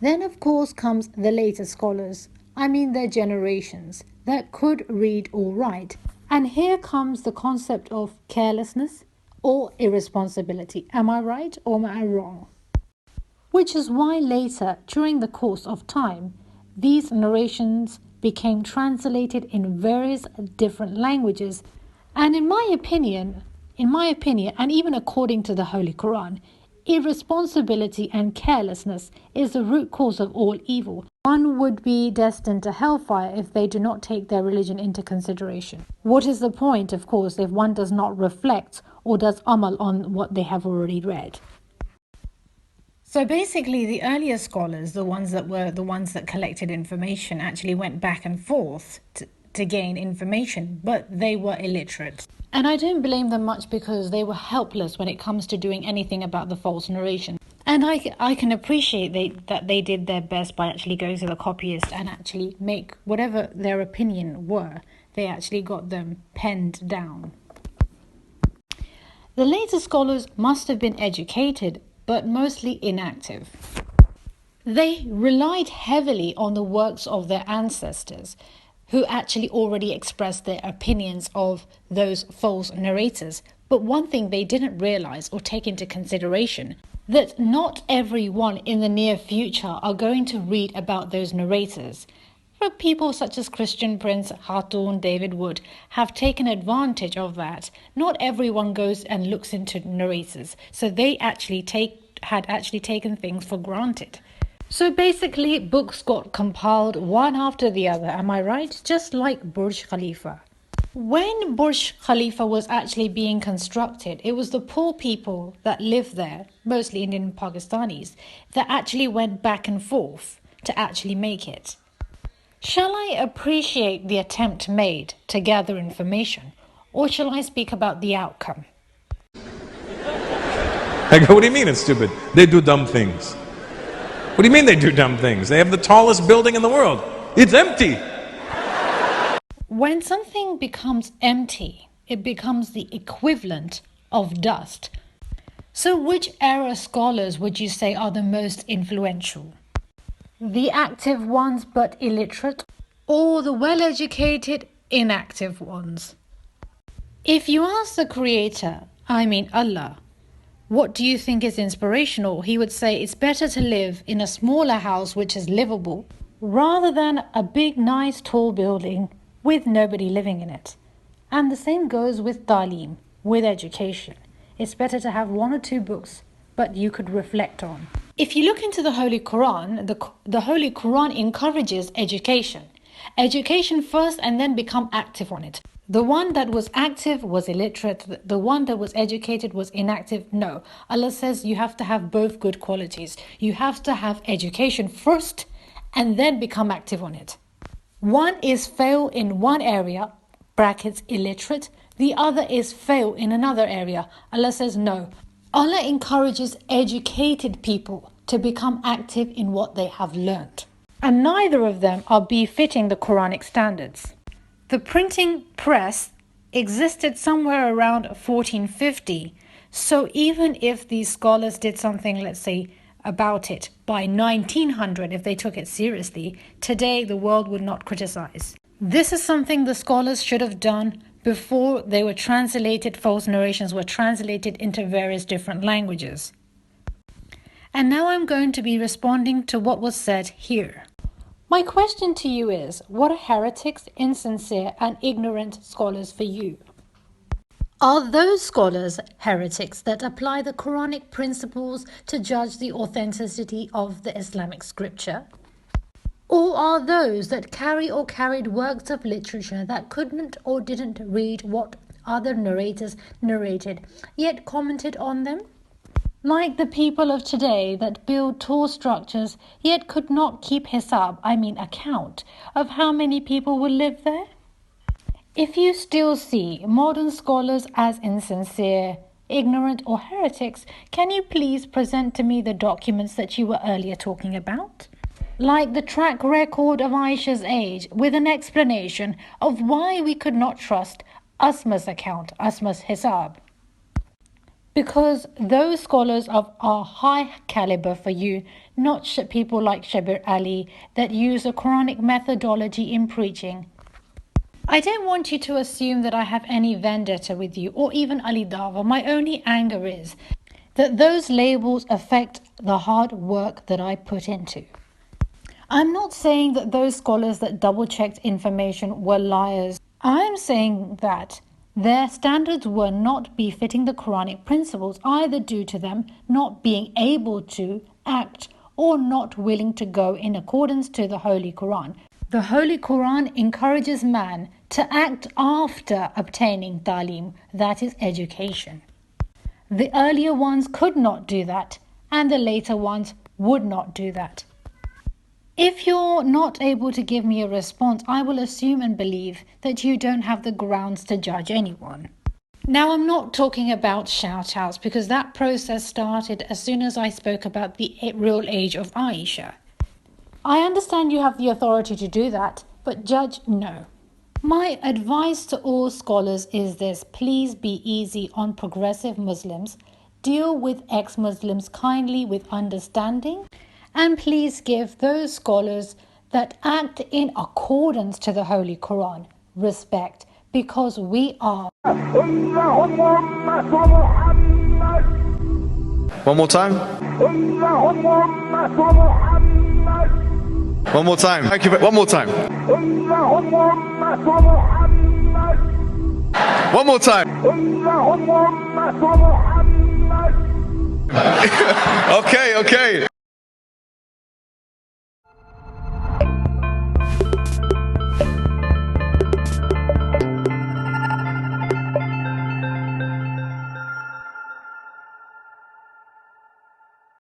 Speaker 1: Then of course comes the later scholars, their generations, that could read or write. And here comes the concept of carelessness or irresponsibility. Am I right or am I wrong? Which is why later, during the course of time, these narrations became translated in various different languages. And in my opinion, and even according to the Holy Quran, irresponsibility and carelessness is the root cause of all evil. One would be destined to hellfire if they do not take their religion into consideration. What is the point, of course, if one does not reflect or does amal on what they have already read? So basically, the earlier scholars, the ones that collected information, actually went back and forth to gain information, but they were illiterate. And I don't blame them much because they were helpless when it comes to doing anything about the false narration. And I can appreciate that they did their best by actually going to the copyist and actually make whatever their opinion were, they actually got them penned down. The later scholars must have been educated, but mostly inactive. They relied heavily on the works of their ancestors, who actually already expressed their opinions of those false narrators. But one thing they didn't realize or take into consideration, that not everyone in the near future are going to read about those narrators. But people such as Christian Prince, Khatun, David Wood have taken advantage of that. Not everyone goes and looks into narrators, so they had actually taken things for granted. So basically, books got compiled one after the other, am I right? Just like Burj Khalifa. When Burj Khalifa was actually being constructed, it was the poor people that lived there, mostly Indian and Pakistanis, that actually went back and forth to actually make it. Shall I appreciate the attempt made to gather information, or shall I speak about the outcome?
Speaker 16: What do you mean it's stupid? They do dumb things. What do you mean they do dumb things? They have the tallest building in the world. It's empty.
Speaker 1: When something becomes empty, it becomes the equivalent of dust. So which era scholars would you say are the most influential? The active ones but illiterate, or the well-educated, inactive ones? If you ask the Creator, I mean Allah, what do you think is inspirational? He would say it's better to live in a smaller house which is livable rather than a big, nice, tall building with nobody living in it. And the same goes with Talim, with education. It's better to have one or two books, but you could reflect on. If you look into the Holy Quran, the Holy Quran encourages education. Education first and then become active on it. The one that was active was illiterate. The one that was educated was inactive. No. Allah says you have to have both good qualities. You have to have education first and then become active on it. One is fail in one area, brackets illiterate. The other is fail in another area. Allah says no. Allah encourages educated people to become active in what they have learnt. And neither of them are befitting the Quranic standards. The printing press existed somewhere around 1450. So even if these scholars did something, let's say, about it by 1900, if they took it seriously, today the world would not criticize. This is something the scholars should have done before they were translated, false narrations were translated into various different languages. And now I'm going to be responding to what was said here. My question to you is, what are heretics, insincere and ignorant scholars for you? Are those scholars heretics that apply the Quranic principles to judge the authenticity of the Islamic scripture? Or are those that carry or carried works of literature that couldn't or didn't read what other narrators narrated, yet commented on them? Like the people of today that build tall structures, yet could not keep account of how many people will live there? If you still see modern scholars as insincere, ignorant or heretics, can you please present to me the documents that you were earlier talking about? Like the track record of Aisha's age, with an explanation of why we could not trust Asma's account, Asma's Hisab. Because those scholars are high caliber for you, not people like Shabir Ali that use a Quranic methodology in preaching. I don't want you to assume that I have any vendetta with you or even Ali Dawah. My only anger is that those labels affect the hard work that I put into. I'm not saying that those scholars that double-checked information were liars. I'm saying that their standards were not befitting the Quranic principles, either due to them not being able to act or not willing to go in accordance to the Holy Quran. The Holy Quran encourages man to act after obtaining talim, that is education. The earlier ones could not do that, and the later ones would not do that. If you're not able to give me a response, I will assume and believe that you don't have the grounds to judge anyone. Now, I'm not talking about shout-outs because that process started as soon as I spoke about the real age of Aisha. I understand you have the authority to do that, but judge, no. My advice to all scholars is this: please be easy on progressive Muslims, deal with ex-Muslims kindly with understanding, and please give those scholars that act in accordance to the Holy Quran respect, because we are.
Speaker 17: One more time. One more time. Thank you. One more time. One more time. Okay.